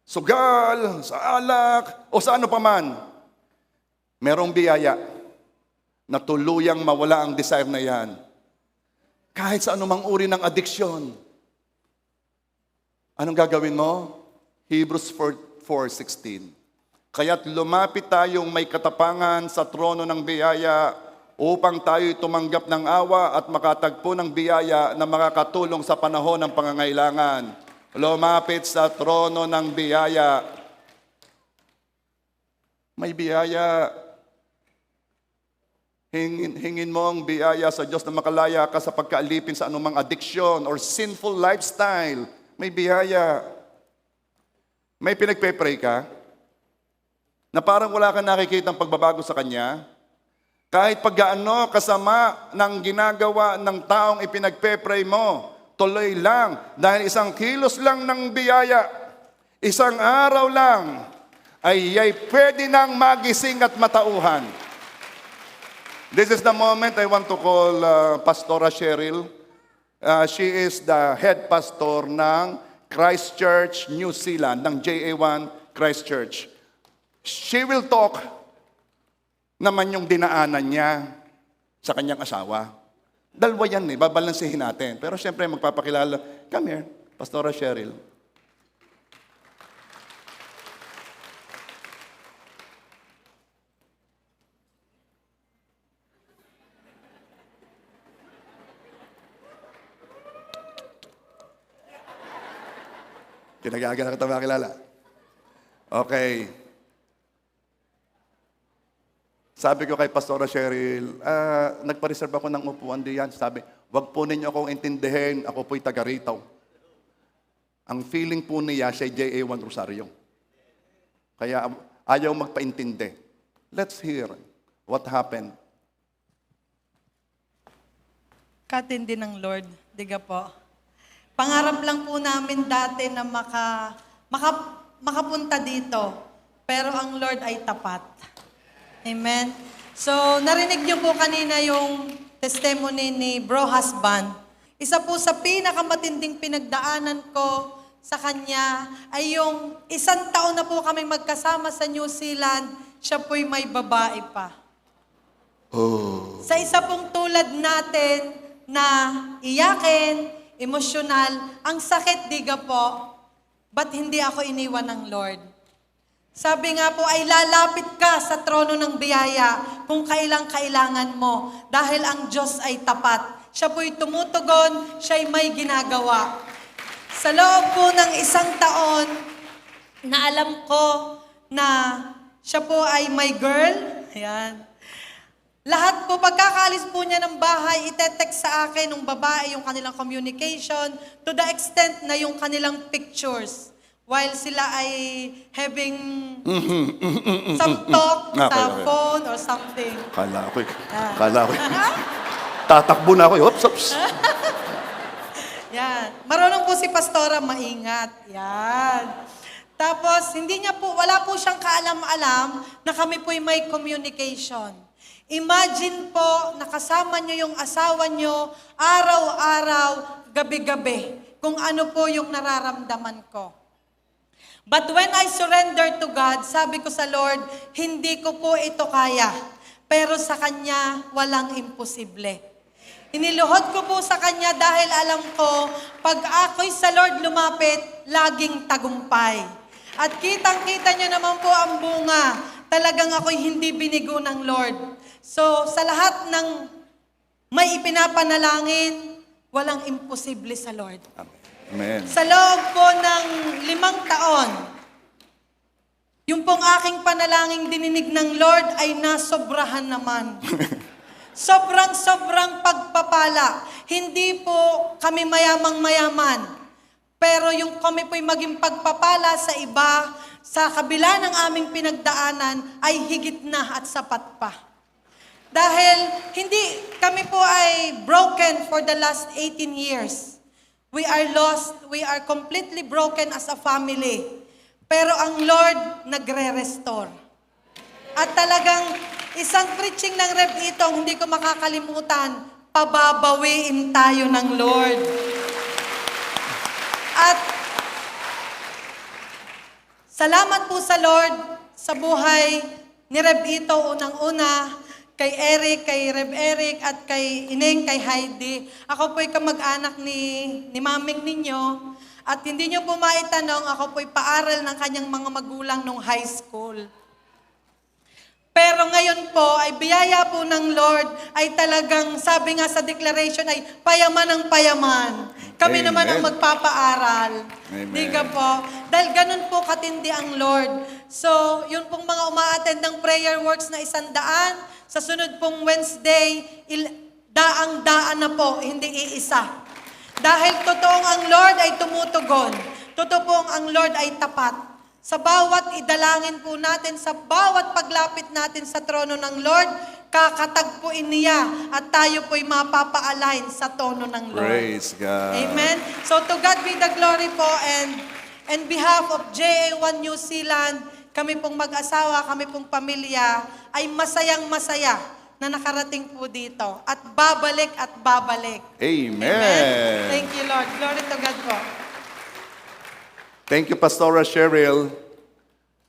sugal, sa alak, o sa ano paman, merong biyaya na tuluyang mawala ang desire na yan. Kahit sa anumang uri ng addiction. Anong gagawin mo? Hebrews 4:16. Kaya't lumapit tayong may katapangan sa trono ng biyaya upang tayo'y tumanggap ng awa at makatagpo ng biyaya na makakatulong sa panahon ng pangangailangan. Lumapit sa trono ng biyaya. May biyaya. Hingin mo ang biyaya sa Diyos na makalaya ka sa pagkaalipin sa anumang addiction or sinful lifestyle. May biyaya. May pinagpe-pray ka na parang wala kang nakikitang pagbabago sa Kanya. Kahit paggaano kasama ng ginagawa ng taong ipinagpe-pray mo, tuloy lang dahil isang kilos lang ng biyaya, isang araw lang, ay pwede nang magising at matauhan. This is the moment I want to call Pastora Cheryl. She is the head pastor ng Christchurch, New Zealand, ng JA1 Christchurch. She will talk naman yung dinaanan niya sa kanyang asawa. Dalawa yan babalansehin natin. Pero siyempre magpapakilala. Come here, Pastora Cheryl. Kinagaga na kita makilala. Okay. Sabi ko kay Pastora Cheryl, nagpa-reserve ako ng upuan diyan. Sabi, wag po ninyo akong intindihin, ako po'y taga Ritaw. Ang feeling po niya, siya'y JA1 Rosario. Kaya ayaw magpaintindi. Let's hear what happened. Katindi ng Lord, diga po. Pangarap lang po namin dati na makapunta dito. Pero ang Lord ay tapat. Amen. So, narinig niyo po kanina yung testimony ni Bro Husband. Isa po sa pinakamatinding pinagdaanan ko sa kanya ay yung 1 taon na po kami magkasama sa New Zealand, siya po'y may babae pa. Oh. Sa isa pong tulad natin na iyakin, emosyonal, ang sakit diga po, ba't hindi ako iniwan ng Lord? Sabi nga po ay lalapit ka sa trono ng biyaya kung kailang kailangan mo dahil ang Diyos ay tapat. Siya po'y tumutugon, siya'y may ginagawa. Sa loob po ng 1 taon na alam ko na siya po ay my girl, ayan. Lahat po, pagkakaalis po niya ng bahay, itetext sa akin ng babae yung kanilang communication to the extent na yung kanilang pictures. While sila ay having some talk sa phone or something. Kala ko. Tatakbo na ako. Oops. Yan. Marunong po si Pastora maingat. Yan. Tapos, wala po siyang kaalam-alam na kami po'y may communication. Imagine po, nakasama niyo yung asawa niyo, araw-araw, gabi-gabi. kung ano po yung nararamdaman ko. But when I surrender to God, sabi ko sa Lord, hindi ko po ito kaya. Pero sa Kanya, walang imposible. Iniluhod ko po sa Kanya dahil alam ko, pag ako'y sa Lord lumapit, laging tagumpay. At kitang-kita niyo naman po ang bunga. Talagang ako'y hindi binigo ng Lord. So, sa lahat ng may ipinapanalangin, walang imposible sa Lord. Amen. Sa loob po ng 5 taon, yung pong aking panalangin dininig ng Lord ay nasobrahan naman. Sobrang pagpapala. Hindi po kami mayamang-mayaman. Pero yung kami po'y maging pagpapala sa iba, sa kabila ng aming pinagdaanan, ay higit na at sapat pa. Dahil hindi kami po ay broken for the last 18 years. We are lost, we are completely broken as a family. Pero ang Lord nagre-restore. At talagang isang preaching ng Rev Itong, hindi ko makakalimutan, pababawiin tayo ng Lord. At salamat po sa Lord sa buhay ni Rev Ito unang-una, kay Eric, kay Rev Eric, at kay Ineng, kay Heidi. Ako po'y kamag-anak ni maming ninyo. At hindi nyo po maitanong, ako po'y paaral ng kanyang mga magulang nung high school. Pero ngayon po, ay biyaya po ng Lord, ay talagang, sabi nga sa declaration, ay payaman ng payaman. Kami Amen. naman ang magpapaaral. Amen. Di ka po? Dahil ganun po katindi ang Lord. So, yun pong mga umaattend ng prayer works na 100, sa sunod pong Wednesday, daang-daan na po, hindi iisa. Dahil totoong ang Lord ay tumutugon. Totoo pong ang Lord ay tapat. Sa bawat idalangin po natin, sa bawat paglapit natin sa trono ng Lord, kakatagpuin niya at tayo po'y mapapa-align sa tono ng Lord. Praise God. Amen. So to God be the glory po, and on behalf of JA1 New Zealand, kami pong mag-asawa, kami pong pamilya, ay masayang-masaya na nakarating po dito. At babalik at babalik. Amen. Thank you, Lord. Glory to God po. Thank you, Pastora Cheryl.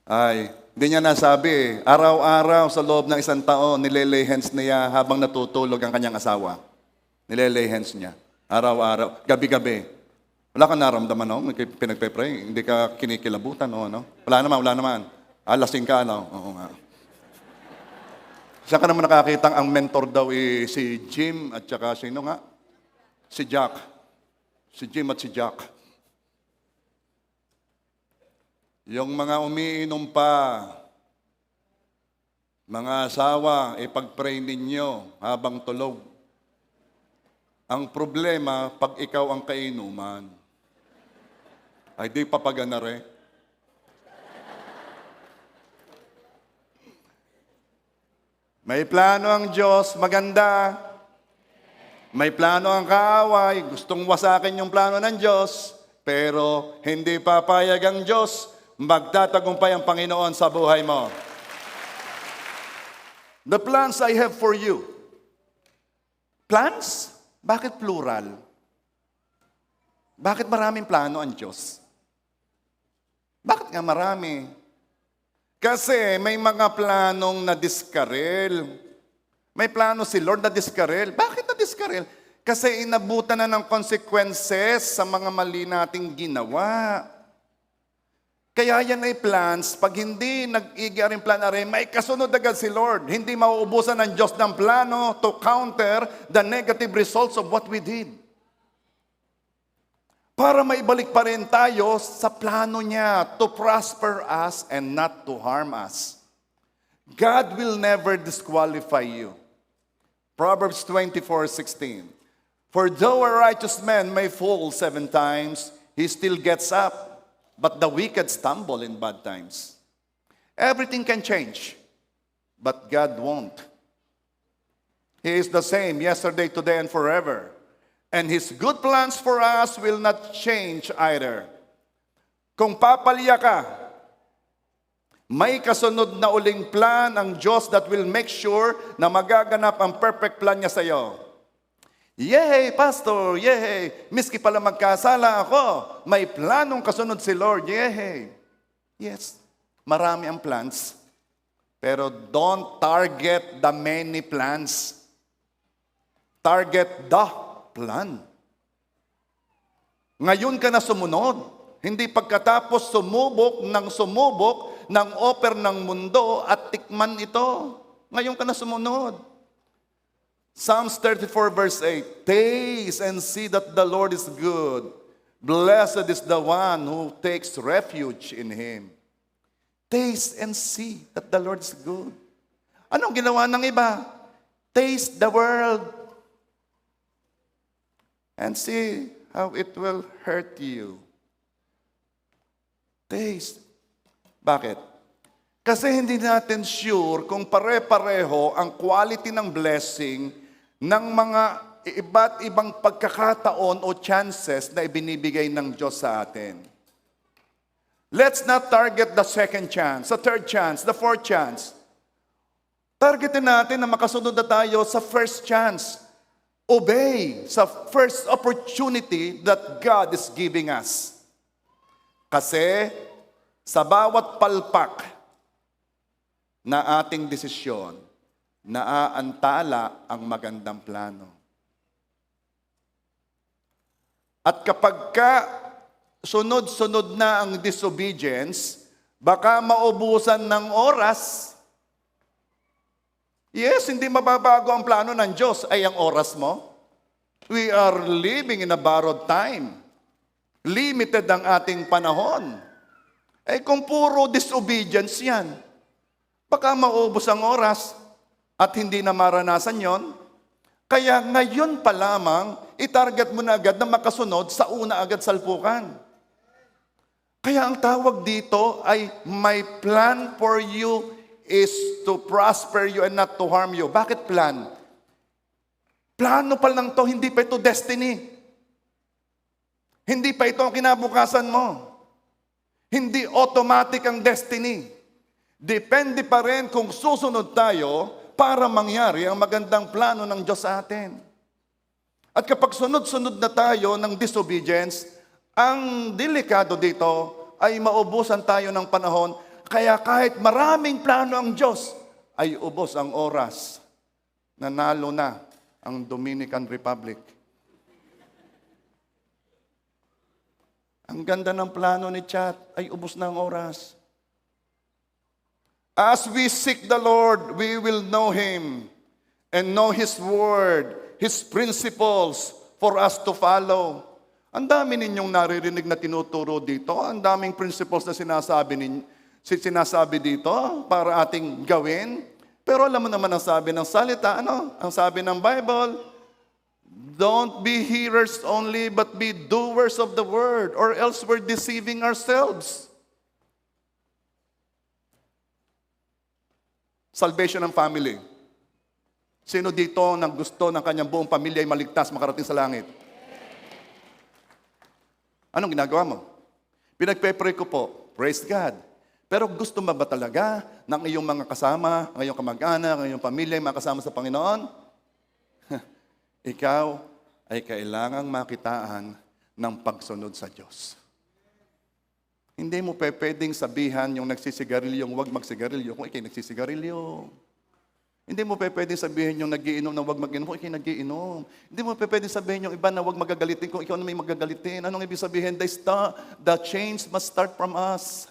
Ay, hindi niya nasabi, araw-araw sa loob ng 1 taon, nilelay hands niya habang natutulog ang kanyang asawa. Nilelay hands niya. Araw-araw, gabi-gabi. Wala kang naramdaman, no? Pinagpe-pray, hindi ka kinikilabutan, no? Wala naman. Lasing ka, no? Oo nga. Saan ka naman nakakita ang mentor daw si Jim at saka sino nga? Si Jack. Si Jim at si Jack. Yung mga umiinom pa, mga asawa, ipag-pray ninyo habang tulog. Ang problema, pag ikaw ang kainuman, ay di papagana rin. May plano ang Diyos, maganda. May plano ang kaaway, gustong wasakin yung plano ng Diyos, pero hindi papayag ang Diyos, magtatagumpay ang Panginoon sa buhay mo. The plans I have for you. Plans? Bakit plural? Bakit maraming plano ang Diyos? Bakit nga marami? Kasi may mga planong na-diskarel. May plano si Lord na diskarel. Bakit na diskarel? Kasi inabutan na ng consequences sa mga mali nating ginawa. Kaya yan ay plans. Pag hindi nag-iga rin plan na rin, may kasunod agad si Lord. Hindi mauubusan ng Diyos ng plano to counter the negative results of what we did. Para maibalik pa rin tayo sa plano niya to prosper us and not to harm us. God will never disqualify you. Proverbs 24:16. For though a righteous man may fall 7 times, he still gets up. But the wicked stumble in bad times. Everything can change, but God won't. He is the same yesterday, today, and forever. And His good plans for us will not change either. Kung papalya ka, may kasunod na uling plan ang Diyos that will make sure na magaganap ang perfect plan niya sa iyo. Yay, Pastor! Yay! Miski pala magkasala ako, may planong kasunod si Lord. Yay! Yes, marami ang plans. Pero don't target the many plans. Target the plan. Ngayon ka na sumunod. Hindi pagkatapos sumubok ng offer ng mundo at tikman ito. Ngayon ka na sumunod. Psalms 34 verse 8, taste and see that the Lord is good. Blessed is the one who takes refuge in Him. Taste and see that the Lord is good. Anong ginawa ng iba? Taste the world and see how it will hurt you. Taste. Bakit? Kasi hindi natin sure kung pare-pareho ang quality ng blessing ng mga iba't ibang pagkakataon o chances na ibinibigay ng Diyos sa atin. Let's not target the second chance, the third chance, the fourth chance. Targetin natin na makasunod na tayo sa first chance. Obey sa first opportunity that God is giving us. Kasi sa bawat palpak na ating desisyon, naaantala ang magandang plano. At kapag sunod-sunod na ang disobedience, baka maubusan ng oras. Yes, hindi mababago ang plano ng Diyos, ay ang oras mo. We are living in a borrowed time. Limited ang ating panahon. Eh kung puro disobedience yan, baka maubos ang oras at hindi na maranasan yon. Kaya ngayon pa lamang, itarget mo na agad na makasunod sa una agad salpukan. Kaya ang tawag dito ay, my plan for you is to prosper you and not to harm you. Bakit plan? Plano pa lang to, hindi pa ito destiny. Hindi pa ito ang kinabukasan mo. Hindi automatic ang destiny. Depende pa rin kung susunod tayo para mangyari ang magandang plano ng Diyos sa atin. At kapag sunod-sunod na tayo ng disobedience, ang delikado dito ay maubusan tayo ng panahon, kaya kahit maraming plano ang Diyos, ay ubos ang oras. Nanalo na ang Dominican Republic. Ang ganda ng plano ni Chat, ay ubos na ang oras. As we seek the Lord, we will know Him and know His Word, His principles for us to follow. Ang dami ninyong naririnig na tinuturo dito. Ang daming principles na sinasabi dito para ating gawin. Pero alam mo naman ang sabi ng salita, ano? Ang sabi ng Bible, don't be hearers only, but be doers of the Word, or else we're deceiving ourselves. Salvation ng family. Sino dito nang gusto ng kanyang buong pamilya ay maligtas, makarating sa langit? Anong ginagawa mo? Pinagpe-pray ko po, praise God. Pero gusto mo ba talaga ng iyong mga kasama, ng iyong kamag-anak, ng iyong pamilya ay makasama sa Panginoon? Ikaw ay kailangang makitaan ng pagsunod sa Diyos. Hindi mo pwedeng sabihan yung nagsisigarilyo, yung huwag magsigarilyo kung ikay nagsisigarilyo. Hindi mo pwedeng sabihin yung nagiinom na huwag mag-inom kung ikay nagiinom. Hindi mo pwedeng sabihin yung iba na huwag magagalitin kung ikaw na may magagalitin. Anong ibig sabihin? The change must start from us.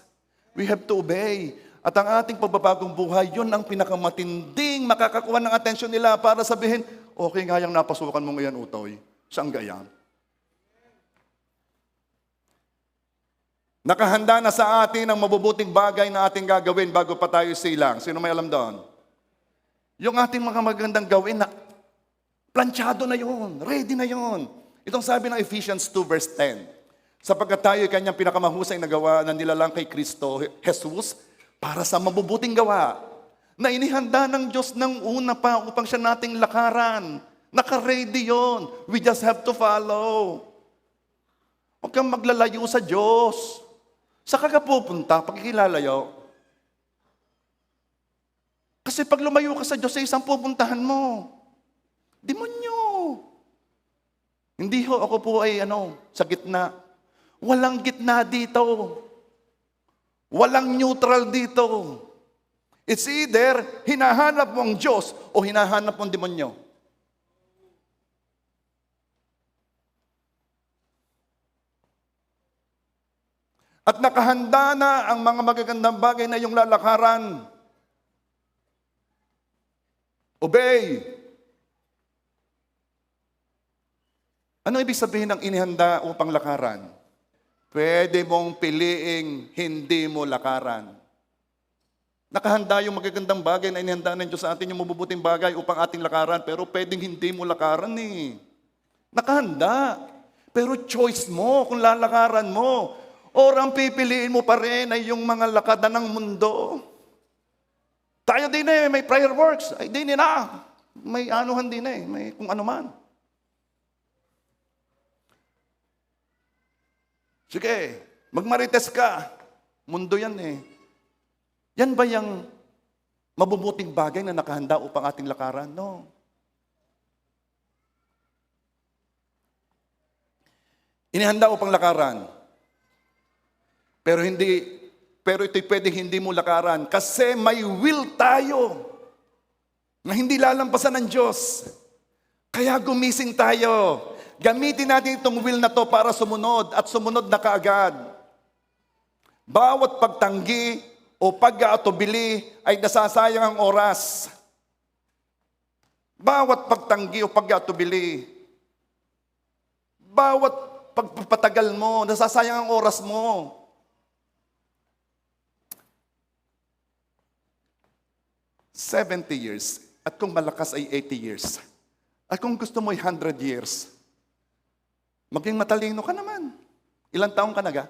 We have to obey. At ang ating pagbabagong buhay, yun ang pinakamatinding makakakuha ng atensyon nila para sabihin, okay nga yung napasukan mo ngayon, Utoy. Saan gayan? Nakahanda na sa atin ang mabubuting bagay na ating gagawin bago pa tayo silang. Sino may alam doon? Yung ating mga magandang gawin na planchado na yun, ready na yun. Itong sabi ng Ephesians 2 verse 10. Sapagkat tayo ay kanyang pinakamahusay na gawa na nilalang kay Kristo, Jesus, para sa mabubuting gawa na inihanda ng Diyos ng una pa upang siya nating lakaran. Naka-ready yun. We just have to follow. Huwag kang maglalayo sa Diyos. Saan ka pupunta pag ikilalayo? Kasi pag lumayo ka sa Diyos, sa isang pupuntahan mo. Demonyo. Hindi ho, ako po ay sa gitna. Walang gitna dito. Walang neutral dito. It's either hinahanap mo ang Diyos o hinahanap mo ang demonyo. At nakahanda na ang mga magagandang bagay na iyong lalakaran. Obey. Ano ibig sabihin ng inihanda upang lakaran? Pwede mong piliing hindi mo lakaran. Nakahanda yung magagandang bagay na inihanda ng Diyos sa atin, yung mabubuting bagay upang ating lakaran, pero pwedeng hindi mo lakaran eh. Nakahanda. Pero choice mo kung lalakaran mo. Or ang pipiliin mo pa rin ay yung mga lakada ng mundo. Tayo din may prayer works. Ay din na. May anuhan din may kung ano man. Sige, magmarites ka. Mundo yan Yan ba yung mabubuting bagay na nakahanda upang ating lakaran? No. Inihanda upang lakaran. Pero ito'y pwedeng hindi mo lakaran kasi may will tayo na hindi lalampasan ng Diyos. Kaya gumising tayo. Gamitin natin itong will na to para sumunod at sumunod na kaagad. Bawat pagtanggi o pag-aatubili ay nasasayang ang oras. Bawat pagtanggi o pag-aatubili, bawat pagpapatagal mo, nasasayang ang oras mo. $70 years. At kung malakas ay 80 years. At kung gusto mo ay 100 years. Maging matalino ka naman. Ilang taong ka naga?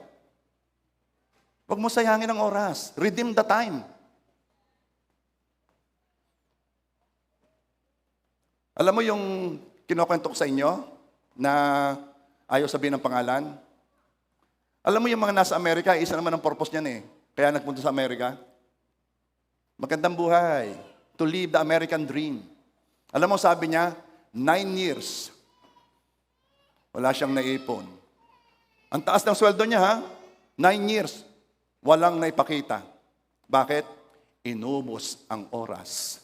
Huwag mo sayangin ang oras. Redeem the time. Alam mo yung kinukwento ko sa inyo na ayaw sabihin ng pangalan? Alam mo yung mga nasa Amerika, isa naman ang purpose niyan Kaya nagpunta sa Amerika. Magandang buhay. To live the American dream. Alam mo, sabi niya, 9 years. Wala siyang naipon. Ang taas ng sweldo niya, 9 years. Walang naipakita. Bakit? Inubos ang oras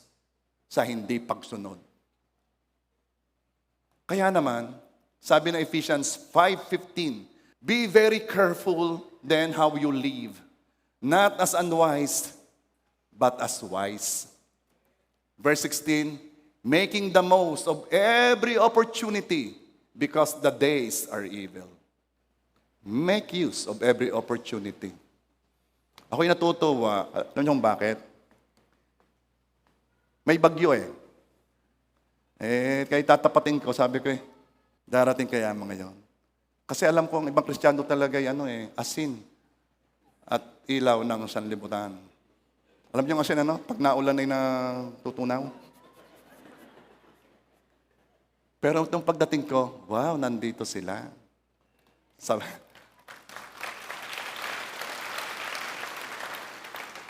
sa hindi pagsunod. Kaya naman, sabi ng Ephesians 5:15, be very careful then how you live, not as unwise, but as wise. Verse 16, making the most of every opportunity because the days are evil. Make use of every opportunity. Ako'y natutuwa. Alam niyo bakit? May bagyo kaya tatapatin ko, sabi ko darating kaya mga yon. Kasi alam ko ang ibang Kristiyano talaga asin at ilaw ng sanlibutan. Alam niyo kasi pag naulan ay natutunaw. Pero itong pagdating ko, wow, nandito sila.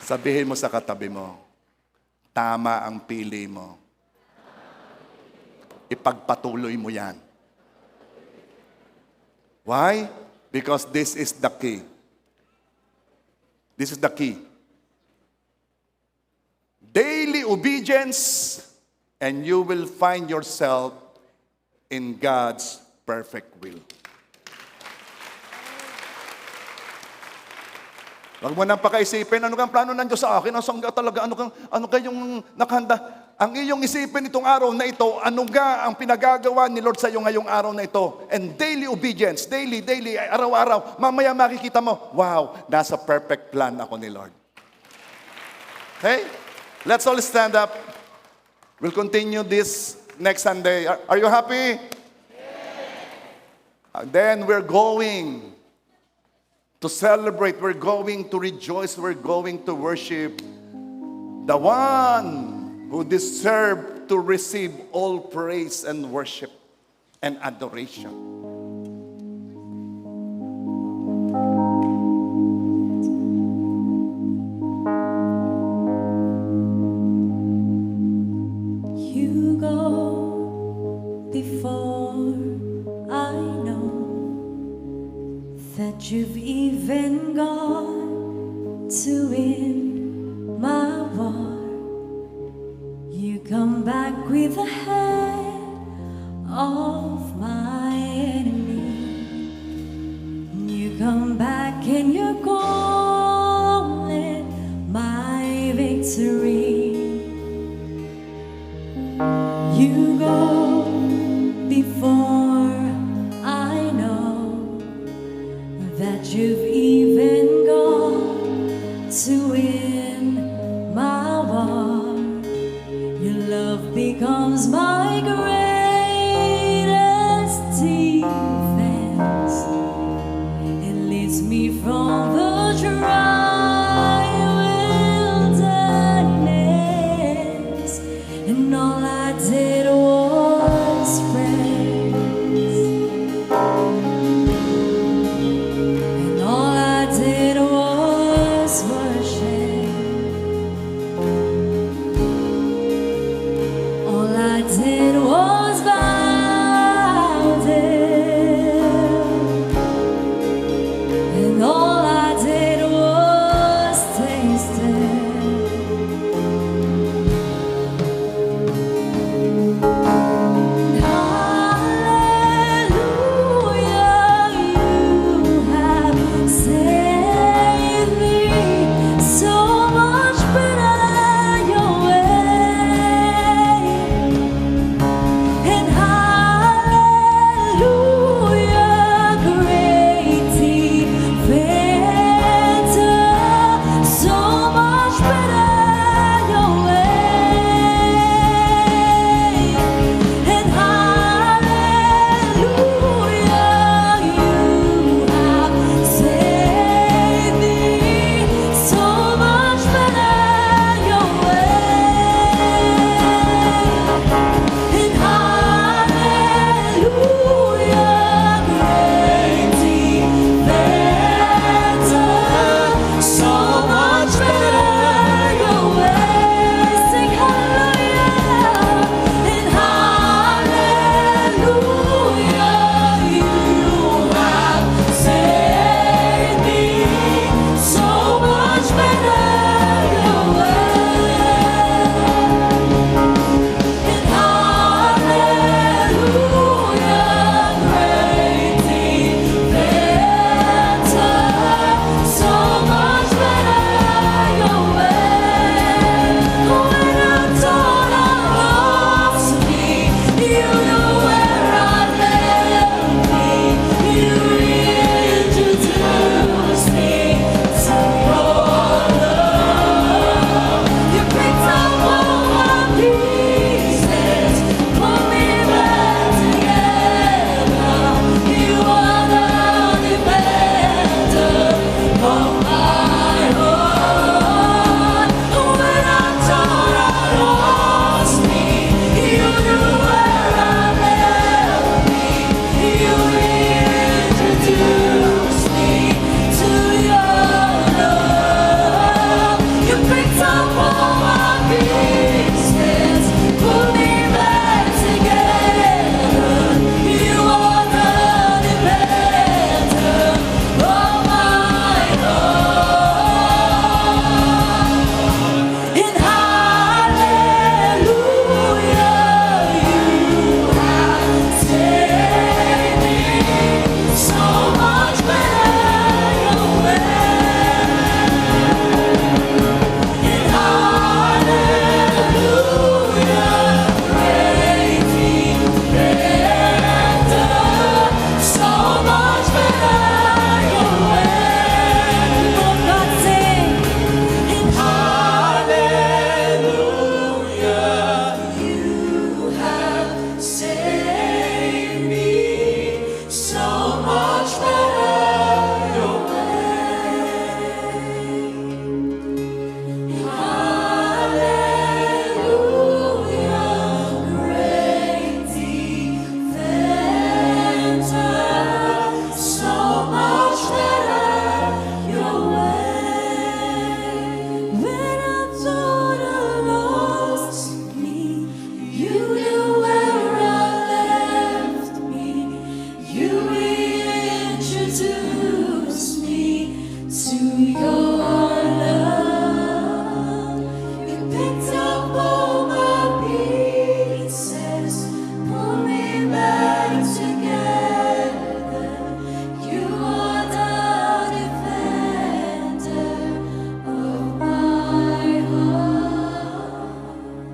Sabihin mo sa katabi mo, tama ang pili mo. Ipagpatuloy mo yan. Why? Because this is the key. This is the key. Daily obedience, and you will find yourself in God's perfect will. Huwag mo nang pakaisipin, ano kang plano ng Diyos sa akin? Ano kayong nakahanda? Ang iyong isipin itong araw na ito, ano ga ang pinagagawa ni Lord sa iyo ngayong araw na ito? And daily obedience, daily, araw-araw, mamaya makikita mo, wow, nasa perfect plan ako ni Lord. Okay? Let's all stand up. We'll continue this next Sunday. Are you happy? Yes. Then we're going to celebrate. We're going to rejoice. We're going to worship the one who deserves to receive all praise and worship and adoration. You go before I that you've even gone to win my war. You come back with the head of my enemy. You come back and you're calling my victory. You go before I know that you've even gone to win my war. Your love becomes my greatest defense. It leads me from the dry wilderness, and all I did was praise, and all I did was worship. All I did was bow down, and all I did was taste it. Hallelujah, you have saved me so much better your way.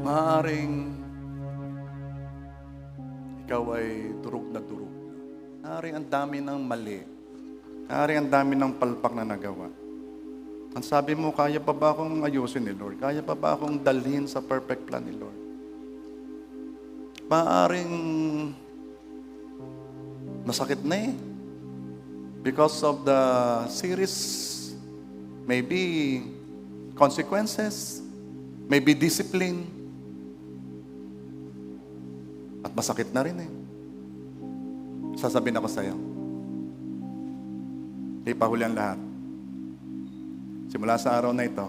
Maaaring ikaw ay durog na durog. Maaaring ang dami ng mali. Maaaring ang dami ng palpak na nagawa. Ang sabi mo, kaya pa ba akong ayusin ni Lord? Kaya pa ba akong dalhin sa perfect plan ni Lord? Maaaring masakit na eh. Because of the series, maybe consequences, maybe discipline. At masakit na rin eh. Sasabihin ako sa'yo, di pa huli ang lahat. Simula sa araw na ito,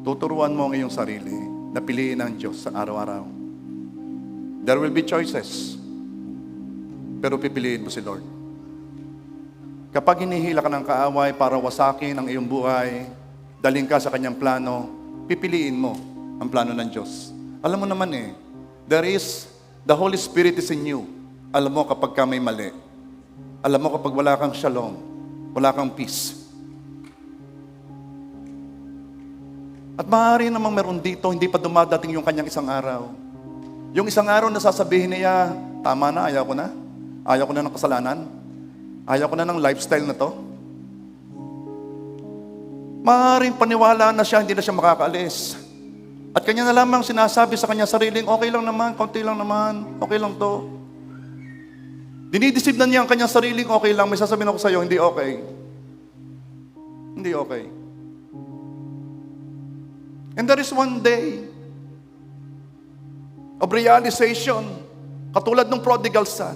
tuturuan mo ang iyong sarili na piliin ang Diyos sa araw-araw. There will be choices, pero pipiliin mo si Lord. Kapag hinihila ka ng kaaway para wasakin ang iyong buhay, dalhin ka sa kanyang plano, pipiliin mo ang plano ng Diyos. Alam mo naman eh, the Holy Spirit is in you. Alam mo kapag ka may mali. Alam mo kapag wala kang shalom, wala kang peace. At maaari namang meron dito, hindi pa dumadating yung kanyang isang araw. Yung isang araw na sasabihin niya, tama na, ayaw ko na. Ayaw ko na ng kasalanan. Ayaw ko na ng lifestyle na to. Maaaring paniwala na siya, hindi na siya makakaalis. At kanya na lamang sinasabi sa kanya sariling, okay lang naman, konti lang naman, okay lang to. Dinidisib na niya ang kanyang sariling okay lang, may sasabihin ako sa iyo, hindi okay. Hindi okay. And there is one day of realization, katulad ng prodigal son,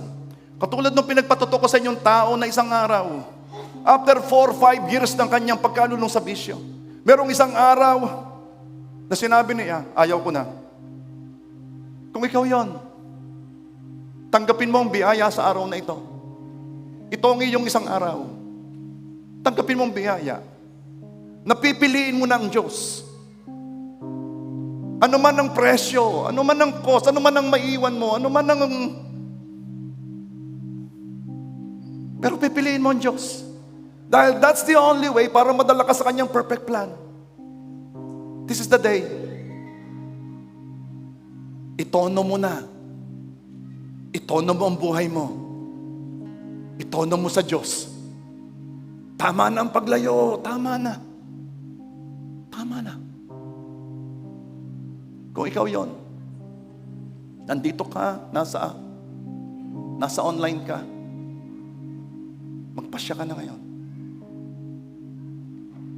katulad ng pinagpatuto ko sa inyong tao na isang araw, after 4-5 years ng kanyang pagkalulong sa bisyo, merong isang araw na sinabi niya, ayaw ko na. Kung ikaw yon, tanggapin mo ang biyaya sa araw na ito. Ito ang iyong isang araw. Tanggapin mo ang biyaya. Napipiliin mo na ang Diyos. Ano man ang presyo, ano man ang cost, ano man ang maiwan mo, ano man ang... Pero pipiliin mo ang Diyos. Dahil that's the only way para madala ka sa kanyang perfect plan. This is the day. Itono mo na. Itono mo ang buhay mo. Itono mo sa Diyos. Tama na ang paglayo. Tama na. Tama na. Kung ikaw yon, nandito ka, nasa online ka, magpasya ka na ngayon.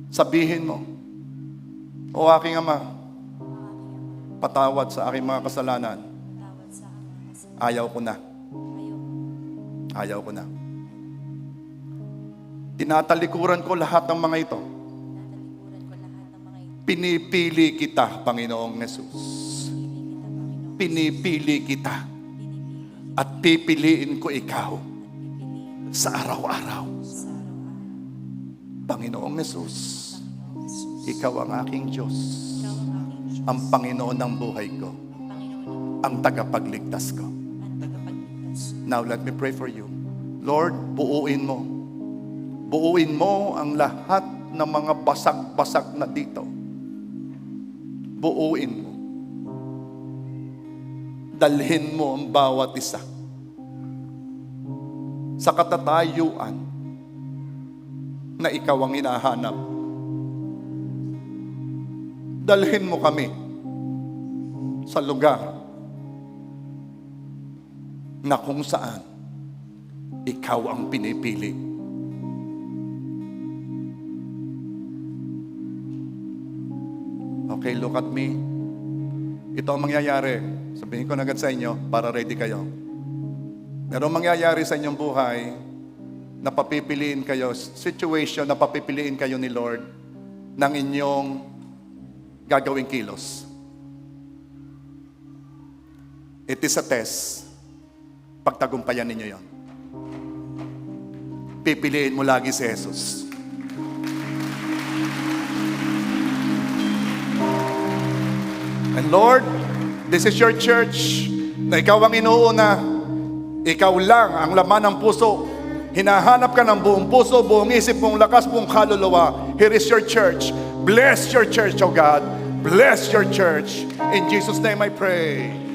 Sabihin mo, O aking Ama, patawad sa aking mga kasalanan. Ayaw ko na. Ayaw ko na. Tinatalikuran ko lahat ng mga ito. Pinipili kita, Panginoong Hesus. Pinipili kita. At pipiliin ko ikaw sa araw-araw. Panginoong Hesus, ikaw ang aking Diyos. Ang Panginoon ng buhay ko. Ang tagapagligtas ko. Now let me pray for you. Lord, buuin mo. Buuin mo ang lahat ng mga basag-basag na dito. Buuin mo. Dalhin mo ang bawat isa sa katatayuan na ikaw ang hinahanap. Dalhin mo kami sa lugar na kung saan ikaw ang pinipili. Okay, look at me. Ito ang mangyayari. Sabihin ko na agad sa inyo para ready kayo. Merong mangyayari sa inyong buhay na papipiliin kayo, situation na papipiliin kayo ni Lord ng inyong gagawing kilos. It is a test. Pagtagumpayan ninyo yon. Pipiliin mo lagi si Jesus. And Lord, this is your church na ikaw ang inuuna. Ikaw lang ang laman ng puso. Hinahanap ka ng buong puso, buong isip, buong lakas, buong kaluluwa. Here is your church. Bless your church, O God. Bless your church. In Jesus' name I pray.